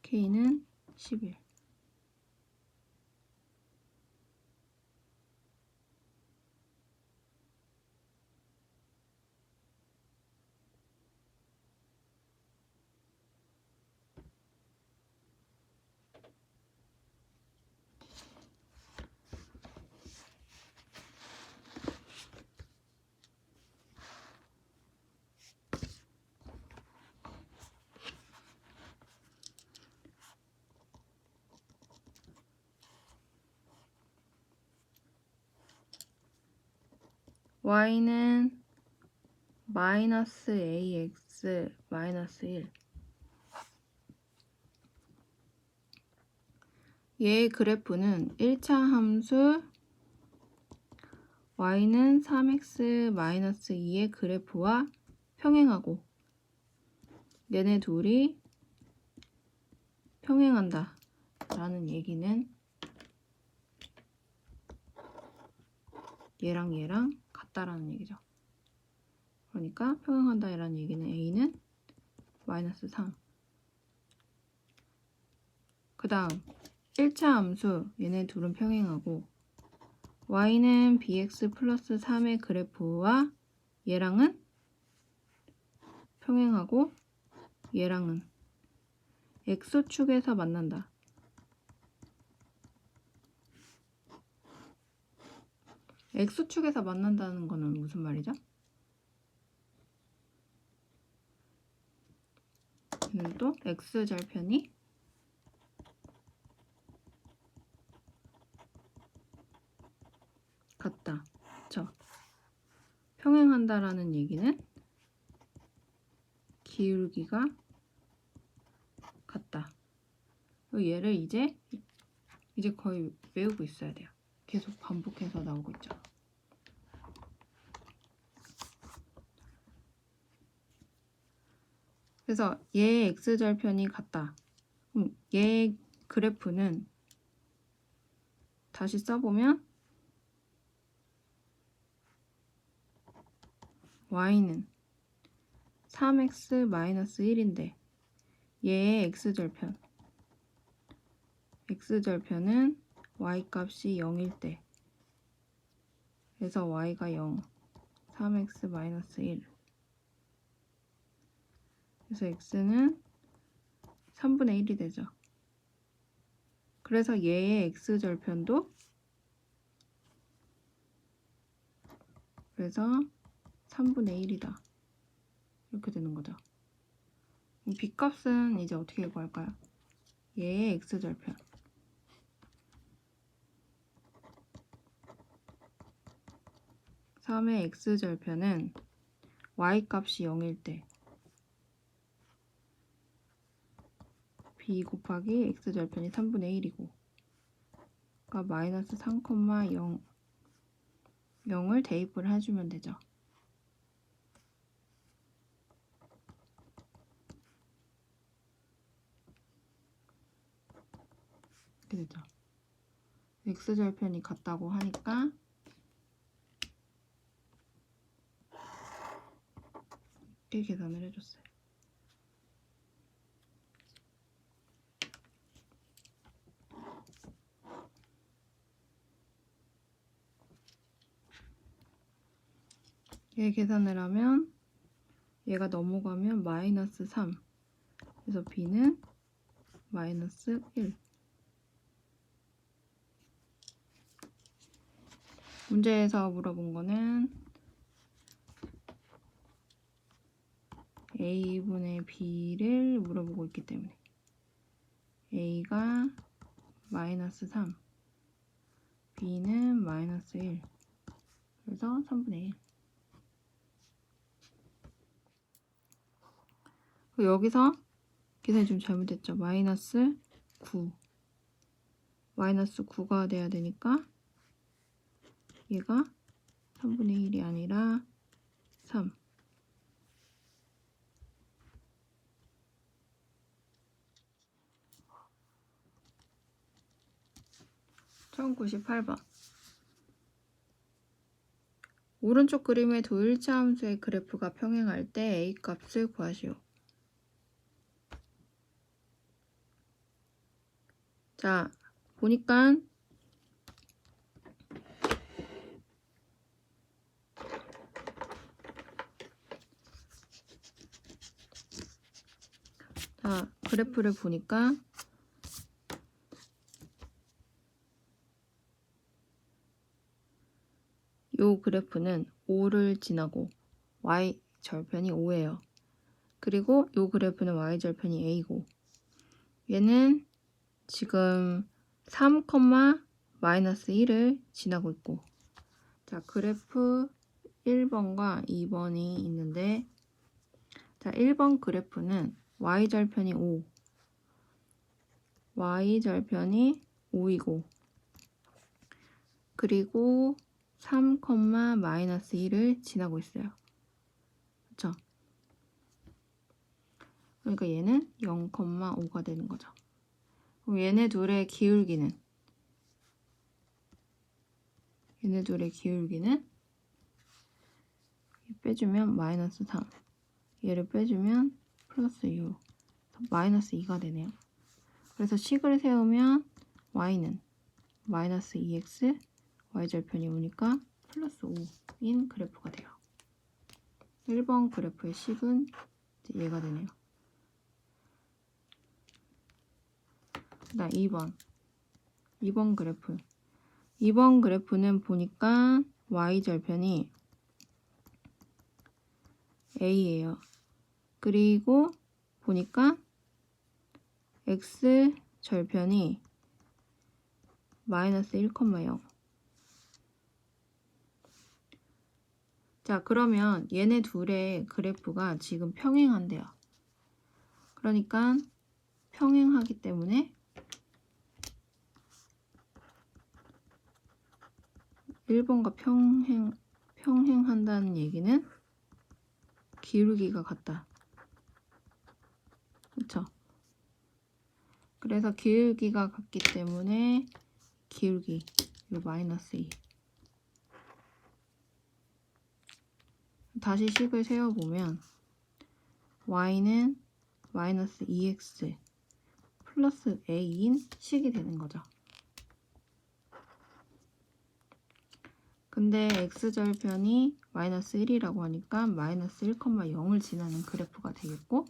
k는 11. y는 마이너스 ax 마이너스 1. 얘의 그래프는 1차 함수 y는 3x 마이너스 2의 그래프와 평행하고 얘네 둘이 평행한다 라는 얘기는 얘랑 같다라는 얘기죠. 그러니까 평행한다 라는 얘기는 a는 마이너스 3. 그 다음 1차 함수 얘네 둘은 평행하고 y는 bx 플러스 3의 그래프와 얘랑은 평행하고 얘랑은 x축에서 만난다. x축에서 만난다는 거는 무슨 말이죠? 얘는 또 x절편이 같다. 그쵸? 평행한다라는 얘기는 기울기가 같다. 얘를 이제 거의 외우고 있어야 돼요. 계속 반복해서 나오고 있죠. 그래서 얘의 x절편이 같다. 얘의 그래프는 다시 써보면 y는 3x-1인데 얘의 x절편은 y값이 0일 때 그래서 y가 0, 3x-1 그래서 x는 3분의 1이 되죠. 그래서 얘의 x절편도 그래서 3분의 1이다. 이렇게 되는 거죠. b값은 이제 어떻게 구할까요? 얘의 x절편. 3의 x절편은 y값이 0일 때 b 곱하기 x절편이 3분의 1이고 그러니까 마이너스 3,0을 대입을 해주면 되죠. 이렇게 되죠. x절편이 같다고 하니까 이렇게 계산을 해줬어요. 얘 계산을 하면 얘가 넘어가면 마이너스 3. 그래서 b는 마이너스 1. 문제에서 물어본 거는 a분의 b를 물어보고 있기 때문에 a가 마이너스 3, b는 마이너스 1, 그래서 3분의 1. 여기서 계산이 좀 잘못됐죠. 마이너스 9. 마이너스 9가 돼야 되니까 얘가 3분의 1이 아니라 3. (1098번) 오른쪽 그림의 두 일차 함수의 그래프가 평행할 때 a 값을 구하시오. 자, 보니까 자, 그래프를 보니까 요 그래프는 5를 지나고 y 절편이 5예요. 그리고 요 그래프는 y 절편이 a고 얘는 지금 3, 마이너스 1을 지나고 있고 자, 그래프 1번과 2번이 있는데 자, 1번 그래프는 y절편이 5, y절편이 5이고 그리고 3, 마이너스 1을 지나고 있어요. 그쵸? 그러니까 얘는 0,5가 되는 거죠. 그럼 얘네 둘의 기울기는 빼주면 마이너스 3, 얘를 빼주면 플러스 6, 마이너스 2가 되네요. 그래서 식을 세우면 y는 마이너스 2x, y절편이 오니까 플러스 5인 그래프가 돼요. 1번 그래프의 식은 이제 얘가 되네요. 그다음 2번 그래프. 2번 그래프는 보니까 y절편이 a예요. 그리고 보니까 x절편이 마이너스 1,0. 자, 그러면 얘네 둘의 그래프가 지금 평행한대요. 그러니까 평행하기 때문에 1번과 평행한다는 얘기는 기울기가 같다. 그쵸? 그래서 기울기가 같기 때문에 기울기 요 마이너스 2. 다시 식을 세워보면 y는 마이너스 2x 플러스 a인 식이 되는 거죠. 근데 x절편이 마이너스 1이라고 하니까 마이너스 1,0을 지나는 그래프가 되겠고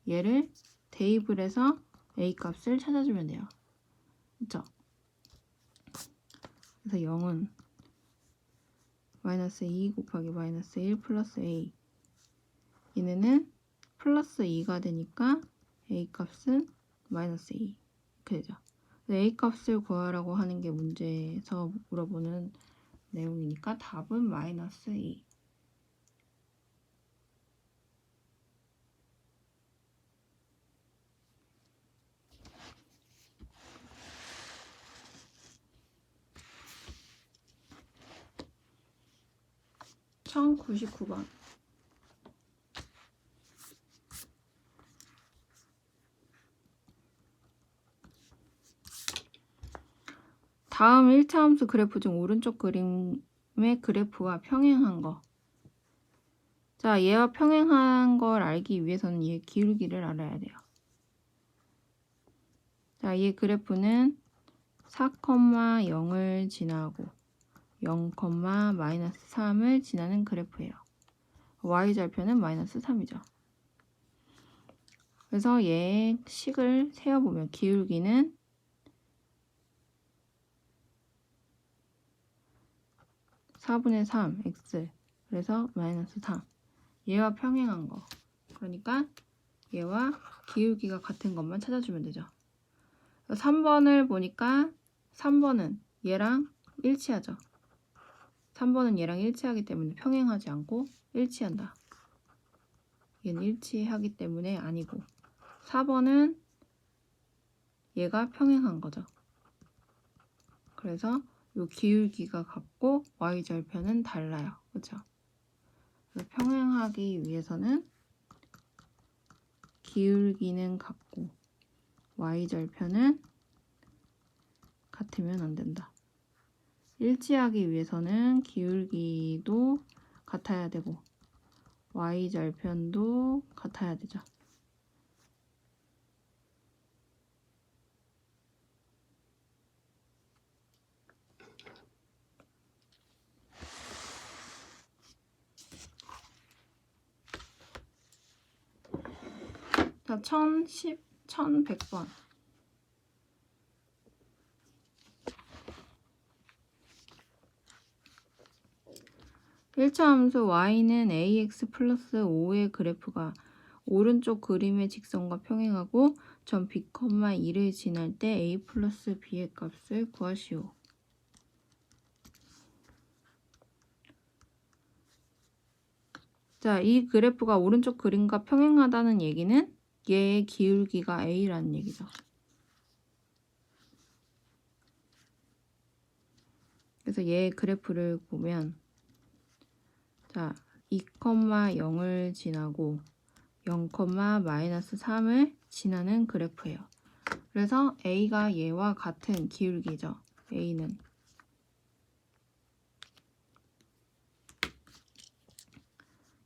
얘를 대입을 해서 a 값을 찾아주면 돼요. 그쵸? 그래서 0은 마이너스 2 곱하기 마이너스 1 플러스 a 얘네는 플러스 2가 되니까 a 값은 마이너스 2 이렇게 되죠. a 값을 구하라고 하는 게 문제에서 물어보는 내용이니까 답은 마이너스 2. (1099번) 다음 1차 함수 그래프 중 오른쪽 그림의 그래프와 평행한 거. 자, 얘와 평행한 걸 알기 위해서는 얘 기울기를 알아야 돼요. 자, 얘 그래프는 4,0을 지나고 0, 마이너스 3을 지나는 그래프예요. y절편은 마이너스 3이죠. 그래서 얘의 식을 세어보면 기울기는 4분의 3 x 그래서 마이너스 3 얘와 평행한 거 그러니까 얘와 기울기가 같은 것만 찾아주면 되죠. 3번을 보니까 3번은 얘랑 일치하죠. 3번은 얘랑 일치하기 때문에 평행하지 않고 일치한다. 얘는 일치하기 때문에 아니고 4번은 얘가 평행한 거죠. 그래서 요 기울기가 같고 y절편은 달라요. 그렇죠? 평행하기 위해서는 기울기는 같고 y절편은 같으면 안 된다. 일치하기 위해서는 기울기도 같아야 되고 y절편도 같아야 되죠. 자, 1100번. 일차 함수 y는 ax 플러스 5의 그래프가 오른쪽 그림의 직선과 평행하고 점 b, 2를 지날 때 a 플러스 b의 값을 구하시오. 자, 이 그래프가 오른쪽 그림과 평행하다는 얘기는 얘의 기울기가 a라는 얘기죠. 그래서 얘의 그래프를 보면 자, 2,0을 지나고 0,-3을 지나는 그래프예요. 그래서 a가 얘와 같은 기울기죠. a는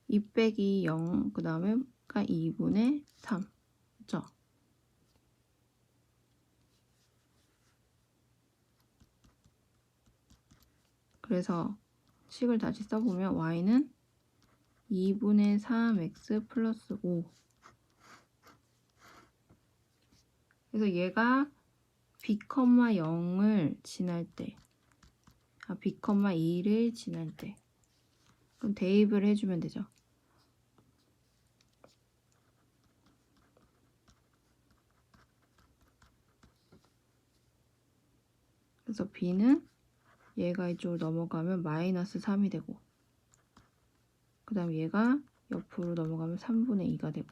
2 빼기 0, 그 다음에 2분의 3. 그렇죠? 그래서 식을 다시 써보면 y는 2분의 3x 플러스 5. 그래서 얘가 b, 0을 지날 때, b, 2를 지날 때 그럼 대입을 해주면 되죠. 그래서 b는 얘가 이쪽으로 넘어가면 마이너스 3이 되고 그 다음 얘가 옆으로 넘어가면 3분의 2가 되고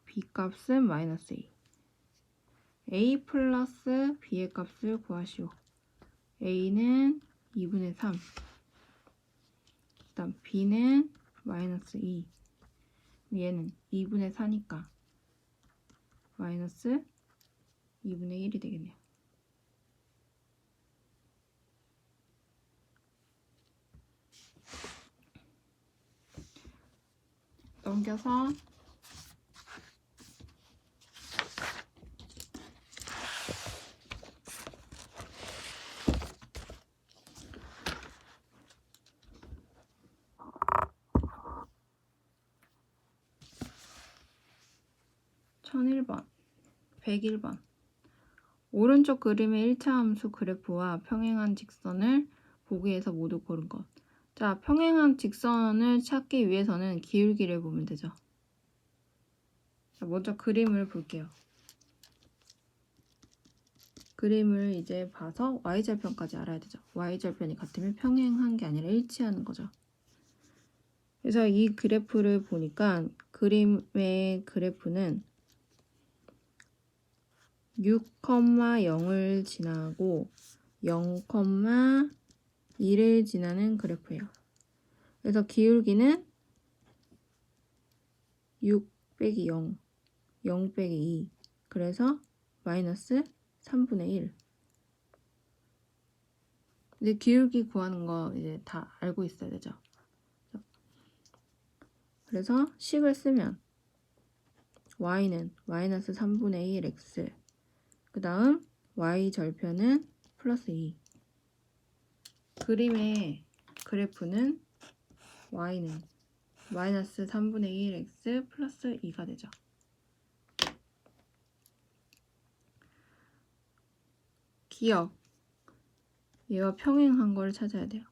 b 값은 마이너스 2. a 플러스 b의 값을 구하시오. a는 2분의 3. 그 다음 b는 마이너스 2. 얘는 2분의 4니까 마이너스 2분의 1이 되겠네요. 넘겨서 (1001번) 101번 오른쪽 그림의 1차 함수 그래프와 평행한 직선을 보기에서 모두 고른 것. 자, 평행한 직선을 찾기 위해서는 기울기를 보면 되죠. 자, 먼저 그림을 볼게요. 그림을 이제 봐서 y절편까지 알아야 되죠. y절편이 같으면 평행한 게 아니라 일치하는 거죠. 그래서 이 그래프를 보니까 그림의 그래프는 6,0을 지나고 0,2를 지나는 그래프예요. 그래서 기울기는 6 빼기 0, 0 빼기 2, 그래서 마이너스 3분의 1. 이제 기울기 구하는 거 이제 다 알고 있어야 되죠. 그래서 식을 쓰면 y는 마이너스 3분의 1 x, 그 다음 y절편은 플러스 2. 그림의 그래프는 y는 마이너스 3분의 1 x 플러스 2가 되죠. 기억 얘와 평행한 거를 찾아야 돼요.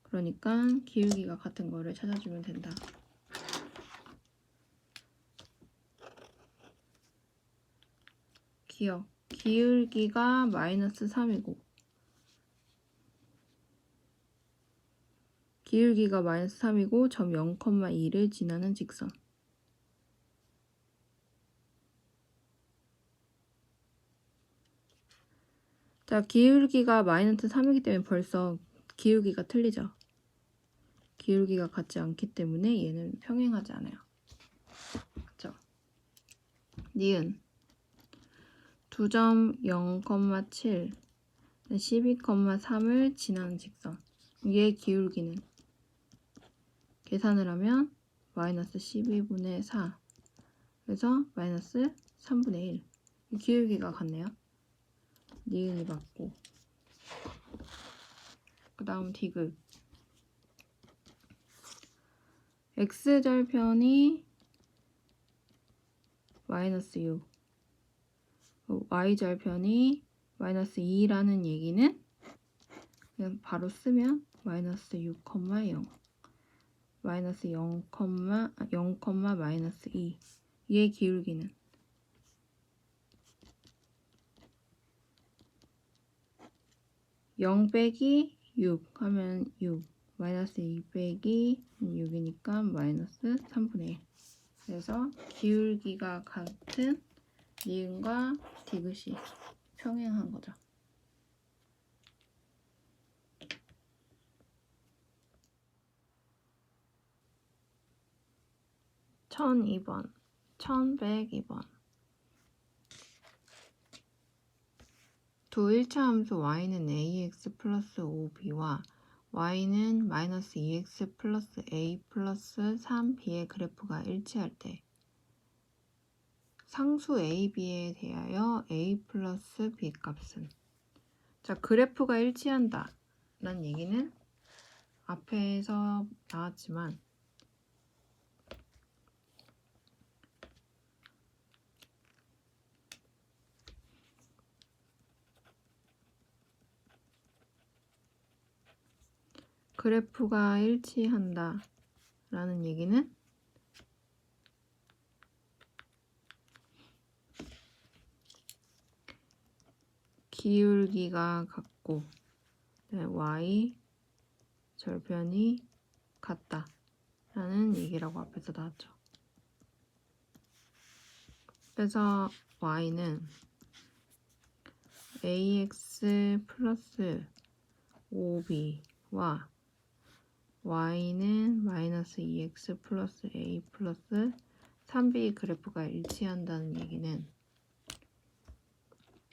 그러니까 기울기가 같은 거를 찾아주면 된다. 기억. 기울기가 마이너스 3이고 기울기가 마이너스 3이고 점 0,2를 지나는 직선. 자, 기울기가 마이너스 3이기 때문에 벌써 기울기가 틀리죠. 기울기가 같지 않기 때문에 얘는 평행하지 않아요. 그쵸? 니은 2점 0,7 12,3을 지나는 직선. 얘의 기울기는 계산을 하면 마이너스 12분의 4 그래서 마이너스 3분의 1 기울기가 같네요. 니은이 맞고 그 다음 디귿 x절편이 마이너스 6 y절편이 마이너스 2라는 얘기는 그냥 바로 쓰면 마이너스 6,0 마이너스 0, 마이너스 2 얘의 기울기는 0 빼기 6 하면 6 마이너스 2 빼기 6이니까 마이너스 3분의 1 그래서 기울기가 같은 니은과 디귿이 평행한 거죠. 1002번 1102번 두 1차 함수 y는 ax 플러스 5b와 y는 마이너스 2x 플러스 a 플러스 3b의 그래프가 일치할 때 상수 a, b에 대하여 a 플러스 b 값은 자 그래프가 일치한다 라는 얘기는 앞에서 나왔지만 그래프가 일치한다 라는 얘기는 기울기가 같고 y 절편이 같다 라는 얘기라고 앞에서 나왔죠. 그래서 y는 ax 플러스 5b와 y는 마이너스 2x 플러스 a 플러스 3b 그래프가 일치한다는 얘기는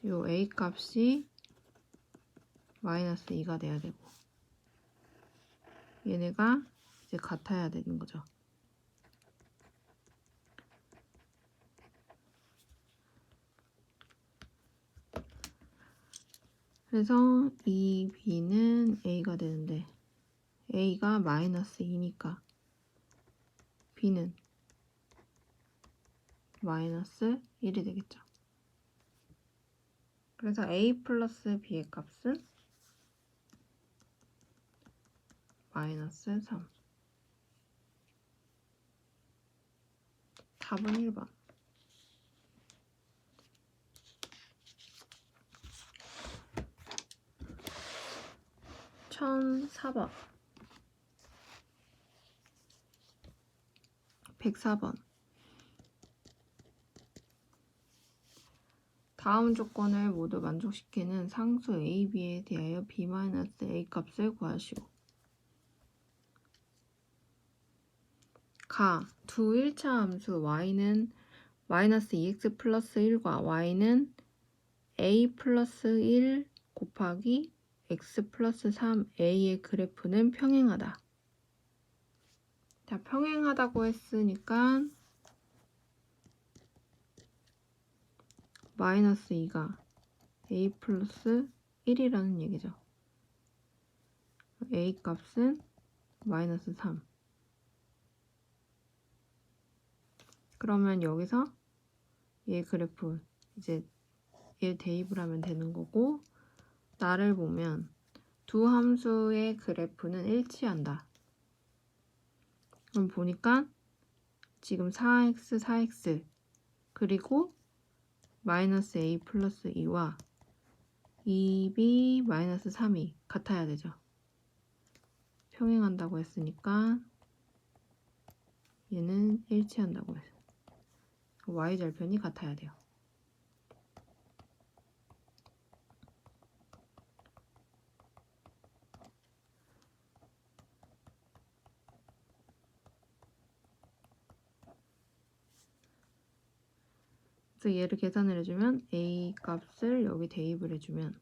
요 a 값이 마이너스 2가 돼야 되고 얘네가 이제 같아야 되는 거죠. 그래서 이 b는 a가 되는데 a가 마이너스 2니까 b는 마이너스 1이 되겠죠. 그래서 a 플러스 b의 값은 마이너스 3. 답은 1번. 1004번 104번 다음 조건을 모두 만족시키는 상수 a, b에 대하여 b-a 값을 구하시오. 두 1차 함수 y는 마이너스 2x 플러스 1과 y는 a 플러스 1 곱하기 x 플러스 3a의 그래프는 평행하다. 자, 평행하다고 했으니까 마이너스 2가 a 플러스 1이라는 얘기죠. a 값은 마이너스 3. 그러면 여기서 얘 그래프 이제 얘 대입을 하면 되는 거고 나를 보면 두 함수의 그래프는 일치한다. 그럼 보니까 지금 4x, 4x 그리고 마이너스 a 플러스 2와 2b 마이너스 3이 같아야 되죠. 평행한다고 했으니까 얘는 일치한다고 했어요. y절편이 같아야 돼요. 그래서 얘를 계산을 해주면 a 값을 여기 대입을 해주면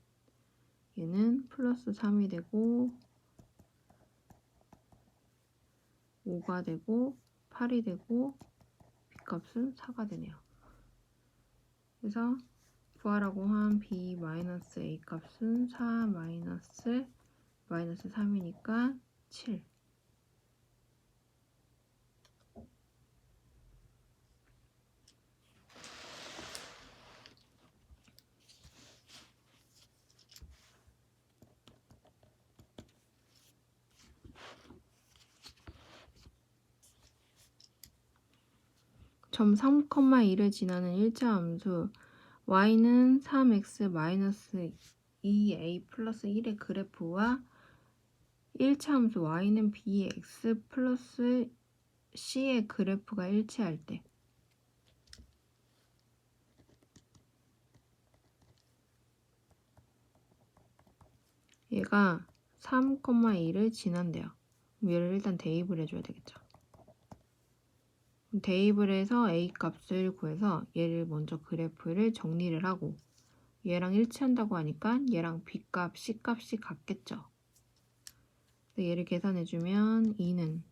얘는 플러스 3이 되고 5가 되고 8이 되고 b값은 4가 되네요. 그래서 구하라고 한 b 마이너스 a 값은 4 마이너스 3이니까 7. 점 3,2를 지나는 1차 함수 y는 3x 마이너스 2a 플러스 1의 그래프와 1차 함수 y는 bx 플러스 c의 그래프가 일치할 때 얘가 3,2를 지난대요. 얘를 일단 대입을 해줘야 되겠죠. 대입을 해서 a 값을 구해서 얘를 먼저 그래프를 정리를 하고 얘랑 일치한다고 하니까 얘랑 b 값, c 값이 같겠죠. 얘를 계산해주면 2는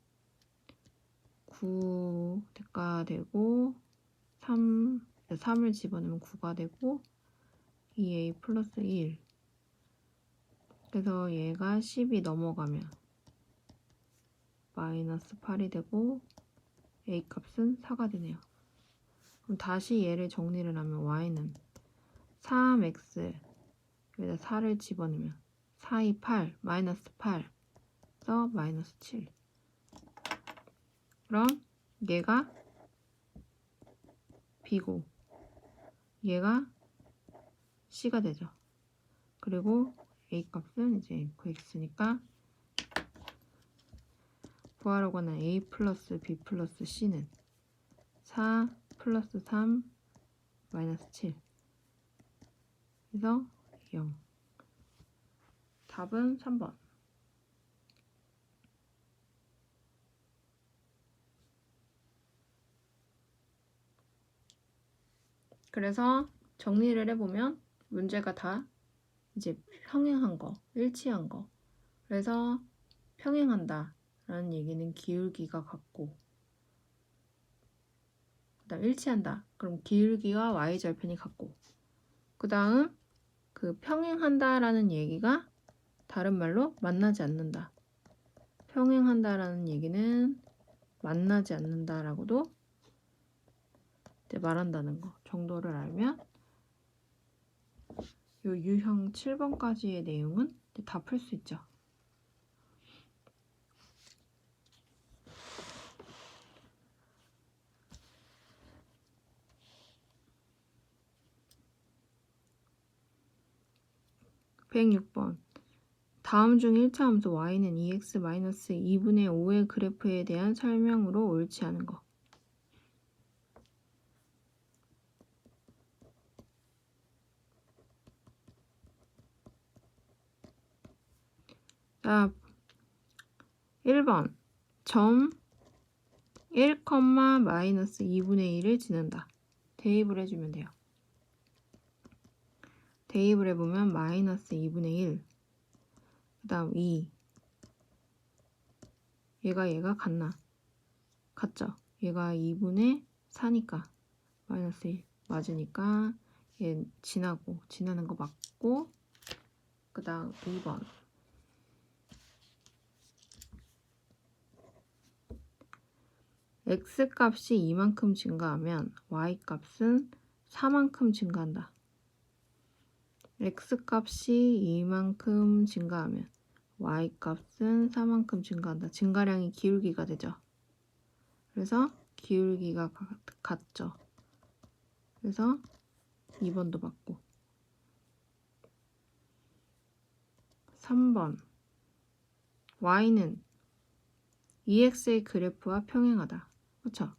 9가 되고 3을 집어넣으면 9가 되고 2a 플러스 1. 그래서 얘가 10이 넘어가면 마이너스 8이 되고 a 값은 4가 되네요. 그럼 다시 얘를 정리를 하면 y는 3x 여기다 4를 집어넣으면 4, 2, 8 마이너스 8서 마이너스 7. 그럼 얘가 b고 얘가 c가 되죠. 그리고 a 값은 이제 9x니까 구하라고 하는 a 플러스 b 플러스 c는 4 플러스 3 마이너스 7. 그래서 0. 답은 3번. 그래서 정리를 해보면 문제가 다 이제 평행한 거, 일치한 거. 그래서 평행한다 라는 얘기는 기울기가 같고 그 다음 일치한다. 그럼 기울기와 y절편이 같고 그 다음 그 평행한다 라는 얘기가 다른 말로 만나지 않는다. 평행한다 라는 얘기는 만나지 않는다 라고도 말한다는 거 정도를 알면 요 유형 7번까지의 내용은 다 풀 수 있죠. (106번) 다음 중 1차 함수 y는 2x-2분의 5의 그래프에 대한 설명으로 옳지 않은 거. 자, 1번 점 1, 마이너스 2분의 1을 지난다. 대입을 해주면 돼요. 대입을 해보면 마이너스 2분의 1, 그 다음 2. 얘가 같나? 같죠? 얘가 2분의 4니까 마이너스 1 맞으니까 얘 지나는 거 맞고 그 다음 2번 x값이 이만큼 증가하면 y값은 4만큼 증가한다. x값이 이만큼 증가하면 y값은 4만큼 증가한다. 증가량이 기울기가 되죠. 그래서 기울기가 같죠. 그래서 2번도 맞고. 3번 y는 ex의 그래프와 평행하다. 그렇죠?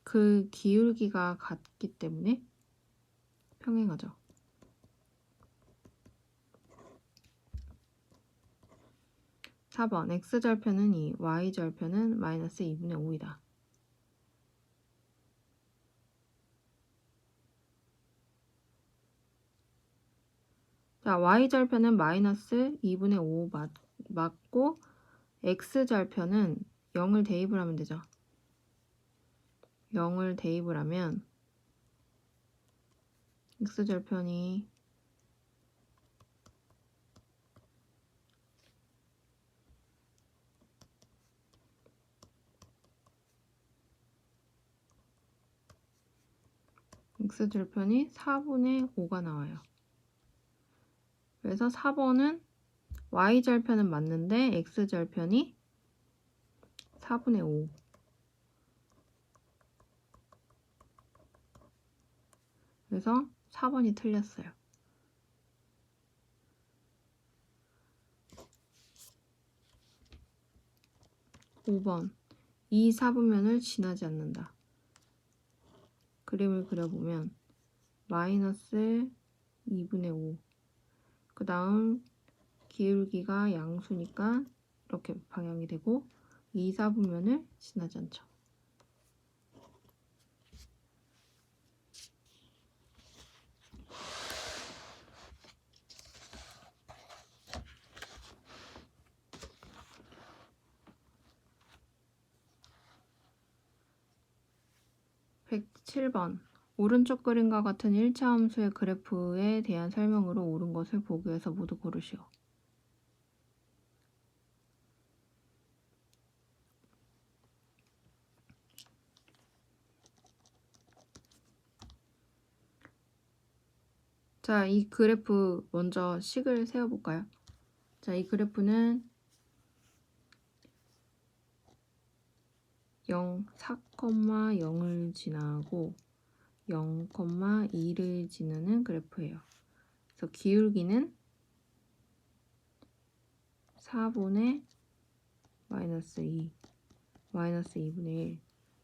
그 기울기가 같기 때문에 평행하죠. 4번 x절편은 2, y절편은 마이너스 2분의 5이다. 자, y절편은 마이너스 2분의 5 맞고 x절편은 0을 대입을 하면 되죠. 0을 대입을 하면 x절편이 x절편이 4분의 5가 나와요. 그래서 4번은 y절편은 맞는데 x절편이 4분의 5. 그래서 4번이 틀렸어요. 5번 이 사분면을 지나지 않는다. 그림을 그려보면 마이너스 2분의 5. 그 다음 기울기가 양수니까 이렇게 방향이 되고 이 사분면을 지나지 않죠. (107번) 오른쪽 그림과 같은 1차 함수의 그래프에 대한 설명으로 옳은 것을 보기에서 모두 고르시오. 자, 이 그래프 먼저 식을 세워볼까요? 자, 이 그래프는 4,0을 지나고 0,2를 지나는 그래프예요. 그래서 기울기는 4분의 마이너스 2, 마이너스 2분의 1.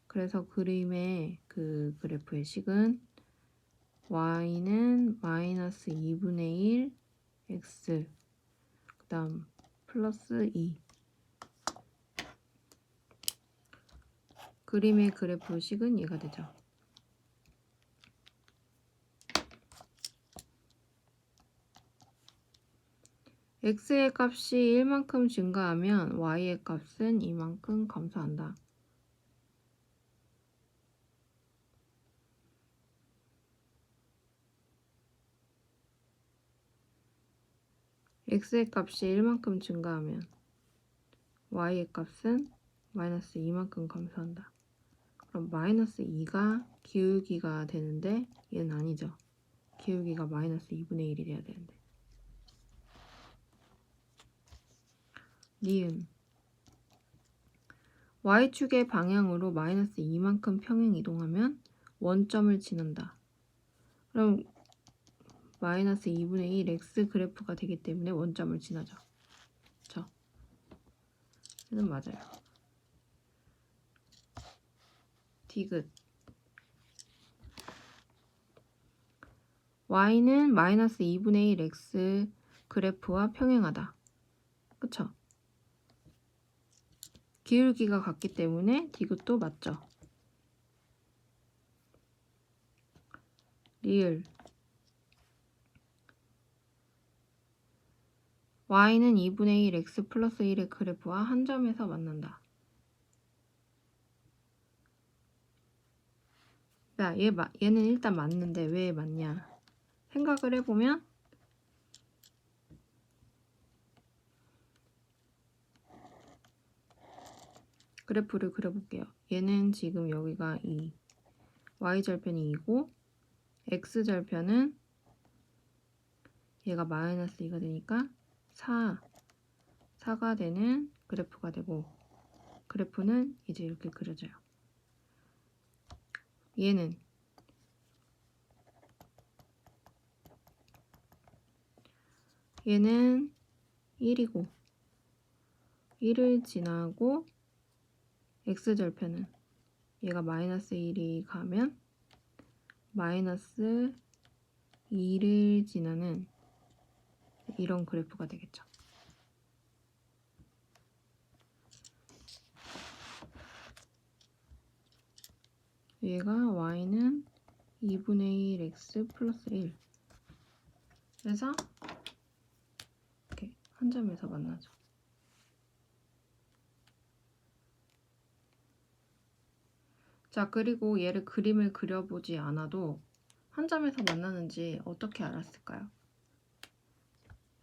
그래서 그림의 그 그래프의 식은 y는 마이너스 2분의 1 x 그 다음 플러스 2. 그림의 그래프 식은 얘가 되죠. x의 값이 1만큼 증가하면 y의 값은 이만큼 감소한다. x의 값이 1만큼 증가하면 y의 값은 마이너스 2만큼 감소한다. 그럼 마이너스 2가 기울기가 되는데 얘는 아니죠. 기울기가 마이너스 2분의 1이 돼야 되는데. 니은 y축의 방향으로 마이너스 2만큼 평행 이동하면 원점을 지난다. 그럼 마이너스 2분의 1 x 그래프가 되기 때문에 원점을 지나죠. 그쵸? 얘는 맞아요. 디귿 y는 마이너스 2분의 1 x 그래프와 평행하다. 그쵸? 기울기가 같기 때문에 디귿도 맞죠. 리을 y는 2분의 1 x 플러스 1의 그래프와 한 점에서 만난다. 야, 얘는 일단 맞는데 왜 맞냐? 생각을 해보면 그래프를 그려볼게요. 얘는 지금 여기가 2, y절편이 2고 x절편은 얘가 마이너스 2가 되니까 4가 되는 그래프가 되고, 그래프는 이제 이렇게 그려져요. 얘는 얘는 1이고 1을 지나고 x절편은 얘가 마이너스 1이 가면 마이너스 2를 지나는 이런 그래프가 되겠죠. 얘가 y는 2분의 1 x 플러스 1. 그래서 이렇게 한 점에서 만나죠. 자, 그리고 얘를 그림을 그려보지 않아도 한 점에서 만나는지 어떻게 알았을까요?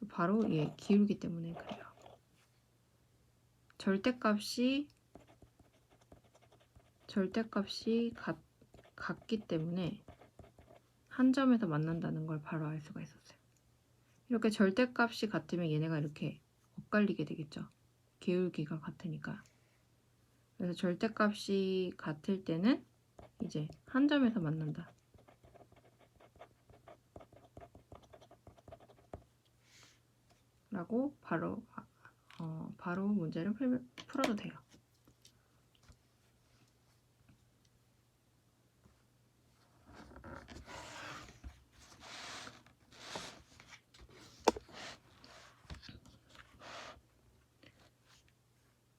바로 얘 기울기 때문에 그래요. 절대값이 같기 때문에 한 점에서 만난다는 걸 바로 알 수가 있었어요. 이렇게 절대값이 같으면 얘네가 이렇게 엇갈리게 되겠죠. 기울기가 같으니까. 그래서 절대값이 같을 때는 이제 한 점에서 만난다. 라고 바로 문제를 풀어도 돼요.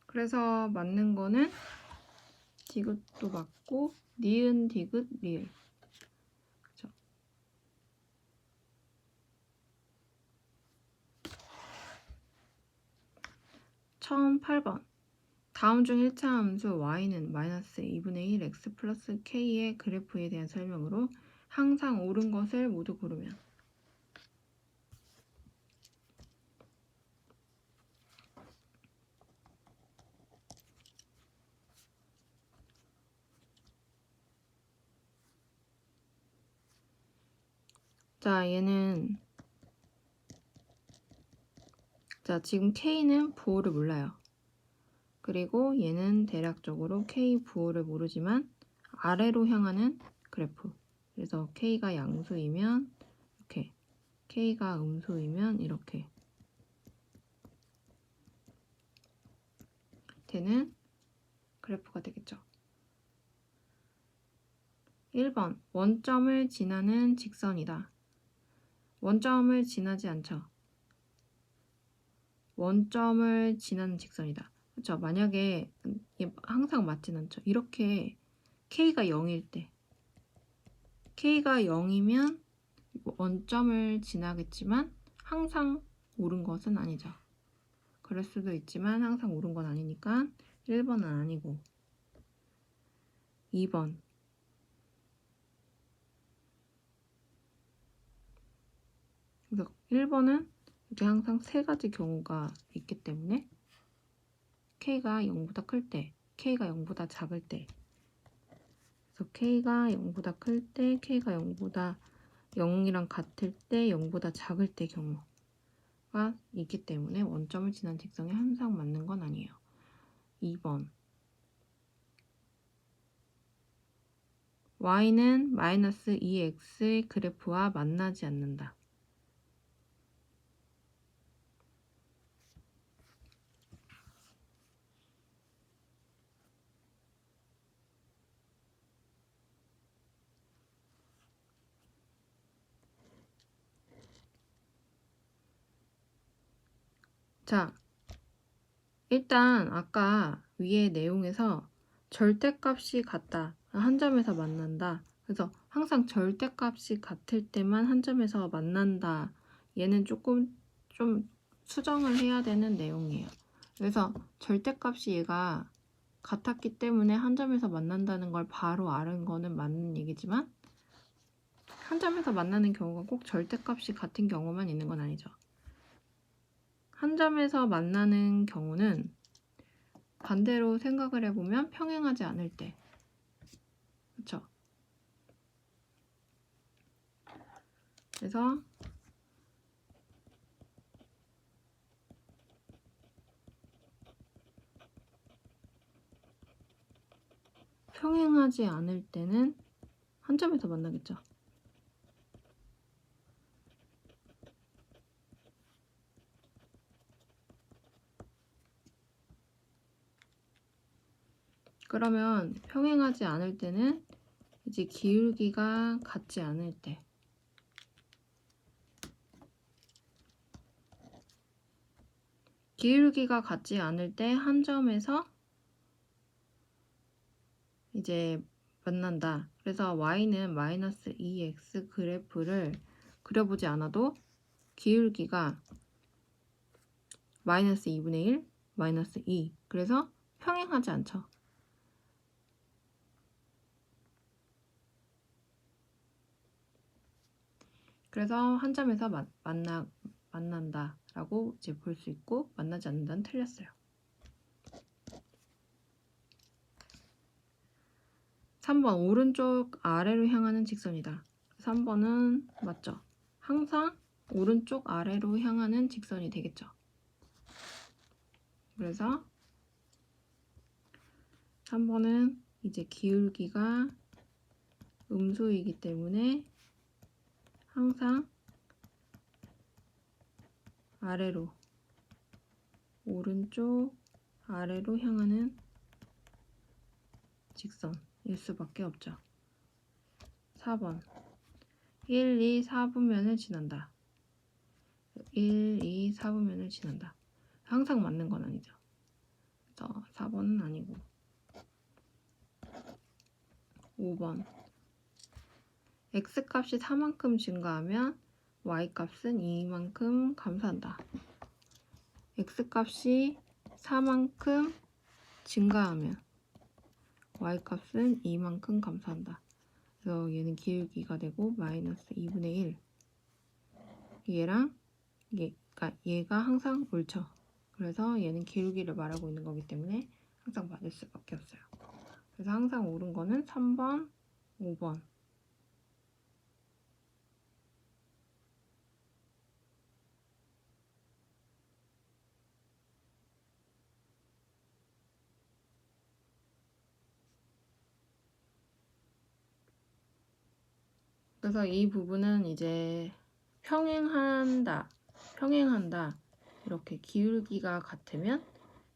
그래서 맞는 거는 디귿도 맞고 니은, 디귿, 리을. 그쵸? 처음 8번. 다음 중 1차 함수 y는 마이너스 2분의 1 x 플러스 k의 그래프에 대한 설명으로 항상 옳은 것을 모두 고르면. 자, 얘는 지금 k는 부호를 몰라요. 그리고 얘는 대략적으로 k 부호를 모르지만 아래로 향하는 그래프. 그래서 k가 양수이면 이렇게, k가 음수이면 이렇게 되는 그래프가 되겠죠. 1번, 원점을 지나는 직선이다. 원점을 지나지 않죠. 원점을 지나는 직선이다. 그렇죠. 만약에 항상 맞진 않죠. 이렇게 k가 0일 때, k가 0이면 원점을 지나겠지만 항상 옳은 것은 아니죠. 그럴 수도 있지만 항상 옳은 건 아니니까 1번은 아니고. 2번, 그래서 1번은 이렇게 항상 세 가지 경우가 있기 때문에 k가 0보다 클 때, k가 0보다 작을 때, 그래서 k가 0보다 클 때, k가 0보다 0이랑 같을 때, 0보다 작을 때 경우가 있기 때문에 원점을 지난 직선이 항상 맞는 건 아니에요. 2번, y는 마이너스 2x의 그래프와 만나지 않는다. 자, 일단 아까 위의 내용에서 절대값이 같다. 한 점에서 만난다. 그래서 항상 절대값이 같을 때만 한 점에서 만난다. 얘는 조금 좀 수정을 해야 되는 내용이에요. 그래서 절대값이 얘가 같았기 때문에 한 점에서 만난다는 걸 바로 아는 거는 맞는 얘기지만 한 점에서 만나는 경우가 꼭 절대값이 같은 경우만 있는 건 아니죠. 한 점에서 만나는 경우는 반대로 생각을 해보면 평행하지 않을 때, 그쵸? 그래서 평행하지 않을 때는 한 점에서 만나겠죠. 그러면 평행하지 않을 때는 이제 기울기가 같지 않을 때, 기울기가 같지 않을 때 한 점에서 이제 만난다. 그래서 y는 마이너스 2x 그래프를 그려보지 않아도 기울기가 마이너스 2분의 1, 마이너스 2. 그래서 평행하지 않죠. 그래서 한 점에서 만난다 라고 이제 볼 수 있고, 만나지 않는다는 틀렸어요. 3번 오른쪽 아래로 향하는 직선이다. 3번은 맞죠? 항상 오른쪽 아래로 향하는 직선이 되겠죠. 그래서 3번은 이제 기울기가 음수이기 때문에 항상 아래로, 오른쪽 아래로 향하는 직선일 수밖에 없죠. 4번 1, 2, 4분면을 지난다. 1, 2, 4분면을 지난다. 항상 맞는 건 아니죠. 그래서 4번은 아니고. 5번 x값이 4만큼 증가하면 y값은 2만큼 감소한다. x값이 4만큼 증가하면 y값은 2만큼 감소한다. 그래서 얘는 기울기가 되고 마이너스 2분의 1. 얘랑 얘가 항상 옳죠. 그래서 얘는 기울기를 말하고 있는 거기 때문에 항상 맞을 수밖에 없어요. 그래서 항상 옳은 거는 3번, 5번. 그래서 이 부분은 이제 평행한다 이렇게 기울기가 같으면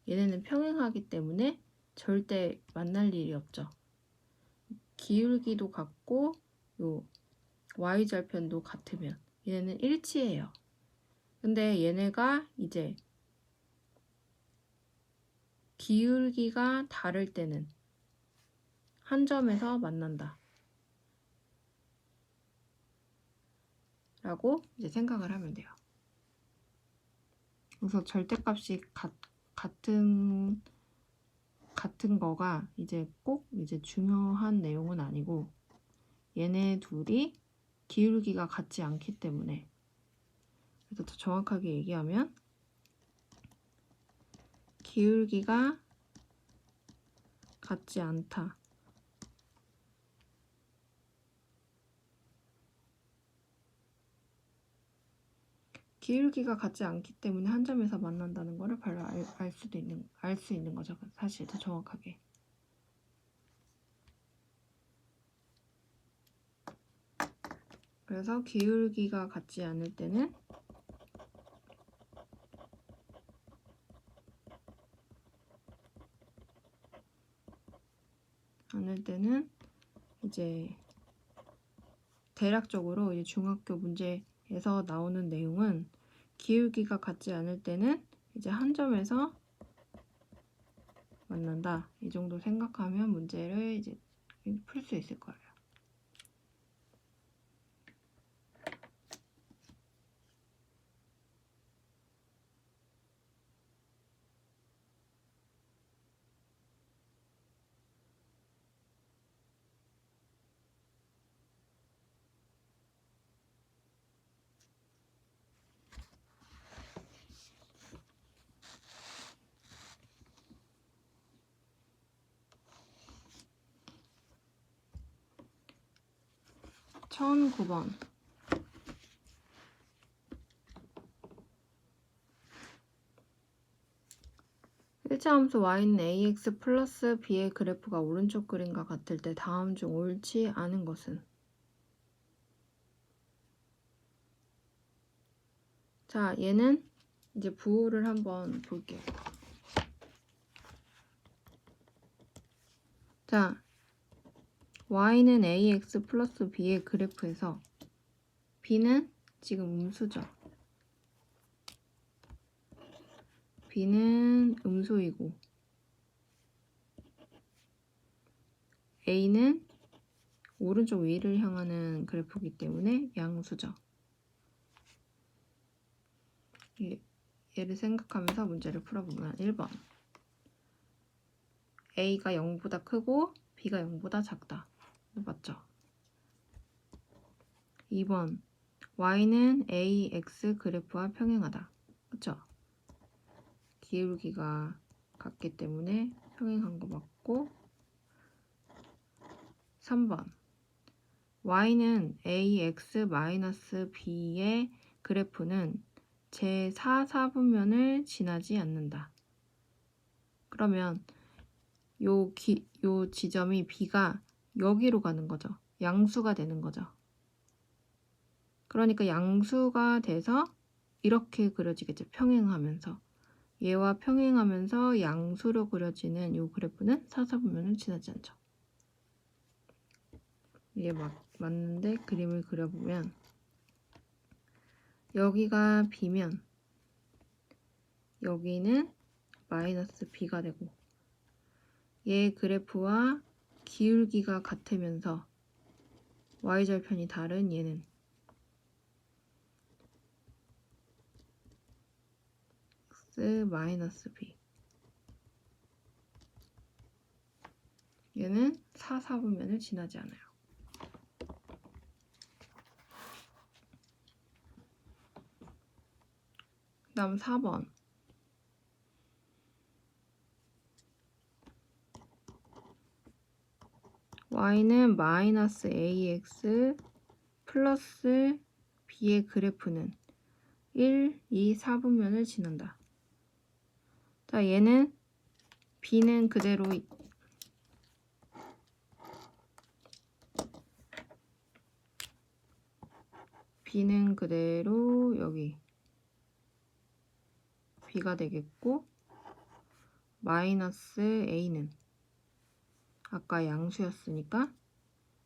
얘네는 평행하기 때문에 절대 만날 일이 없죠. 기울기도 같고 요 y절편도 같으면 얘네는 일치해요. 근데 얘네가 이제 기울기가 다를 때는 한 점에서 만난다 라고 이제 생각을 하면 돼요. 그래서 절대값이 같은 거가 이제 꼭 이제 중요한 내용은 아니고, 얘네 둘이 기울기가 같지 않기 때문에, 그래서 더 정확하게 얘기하면 기울기가 같지 않다. 기울기가 같지 않기 때문에 한 점에서 만난다는 거를 바로 알 수 있는 거죠. 사실 더 정확하게. 그래서 기울기가 같지 않을 때는 이제 대략적으로 이제 중학교 문제에서 나오는 내용은 기울기가 같지 않을 때는 이제 한 점에서 만난다. 이 정도 생각하면 문제를 이제 풀 수 있을 거예요. 천 9번. 1차 함수 y는 ax 플러스 b의 그래프가 오른쪽 그림과 같을 때 다음 중 옳지 않은 것은? 자, 얘는 이제 부호를 한번 볼게요. 자, y는 ax 플러스 b의 그래프에서 b는 지금 음수죠. b는 음수이고 a는 오른쪽 위를 향하는 그래프이기 때문에 양수죠. 얘를 생각하면서 문제를 풀어보면 1번 a가 0보다 크고 b가 0보다 작다. 맞죠? 2번 y는 ax 그래프와 평행하다. 그쵸? 기울기가 같기 때문에 평행한 거 맞고 3번 y는 ax-b의 그래프는 제4사분면을 지나지 않는다. 그러면 요 지점이 b가 여기로 가는 거죠. 양수가 되는 거죠. 그러니까 양수가 돼서 이렇게 그려지겠죠. 평행하면서. 얘와 평행하면서 양수로 그려지는 요 그래프는 사사분면을 지나지 않죠. 이게 맞는데 그림을 그려보면 여기가 b면 여기는 마이너스 b가 되고 얘 그래프와 기울기가 같으면서 y절편이 다른 얘는 x 마이너스 b 얘는 사사분면을 지나지 않아요. 그 다음 4번 y는 마이너스 ax 플러스 b의 그래프는 1, 2, 4분면을 지난다. 자, 얘는 b는 그대로 여기 b가 되겠고 마이너스 a는 아까 양수였으니까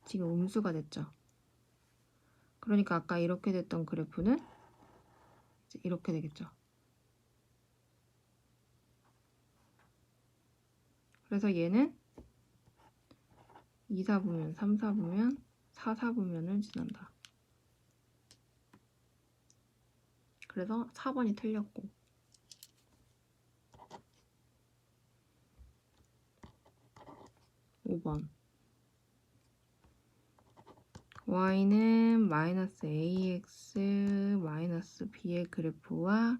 지금 음수가 됐죠. 그러니까 아까 이렇게 됐던 그래프는 이제 이렇게 되겠죠. 그래서 얘는 2, 4분면, 3, 4분면, 4, 4분면을 지난다. 그래서 4번이 틀렸고 5번 y는 마이너스 ax 마이너스 b의 그래프와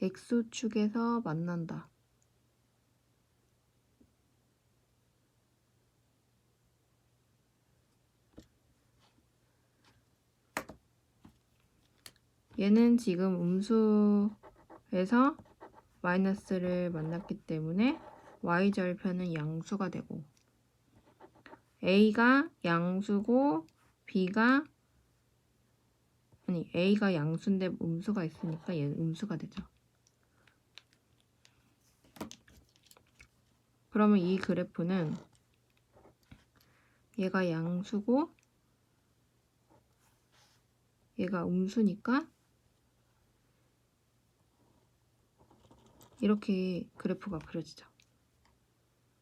x축에서 만난다. 얘는 지금 음수에서 마이너스를 만났기 때문에 y절편은 양수가 되고 a가 양수고 a가 양수인데 음수가 있으니까 얘는 음수가 되죠. 그러면 이 그래프는 얘가 양수고 얘가 음수니까 이렇게 그래프가 그려지죠.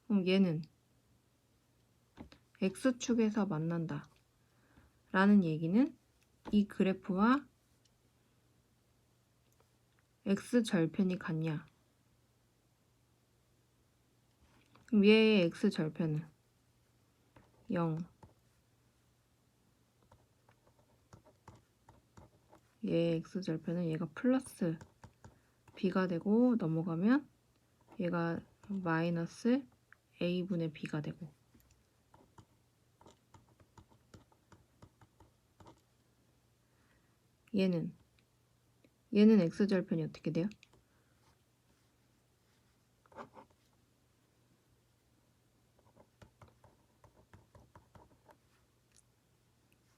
그럼 얘는 x축에서 만난다 라는 얘기는 이 그래프와 x절편이 같냐? 그럼 얘의 x절편은 0 얘의 x절편은 얘가 플러스 b가 되고 넘어가면 얘가 마이너스 a분의 b가 되고 얘는 x절편이 어떻게 돼요?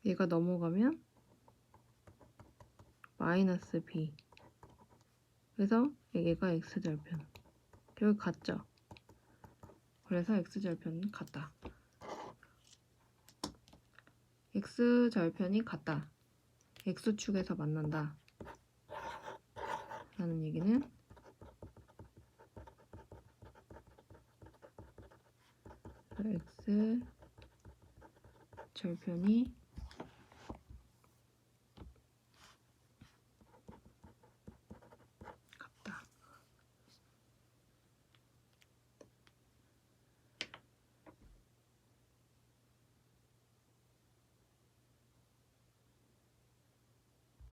얘가 넘어가면 마이너스 b. 그래서 얘가 x절편. 결국 같죠? 그래서 x절편은 같다. x절편이 같다. x축에서 만난다. 라는 얘기는 x절편이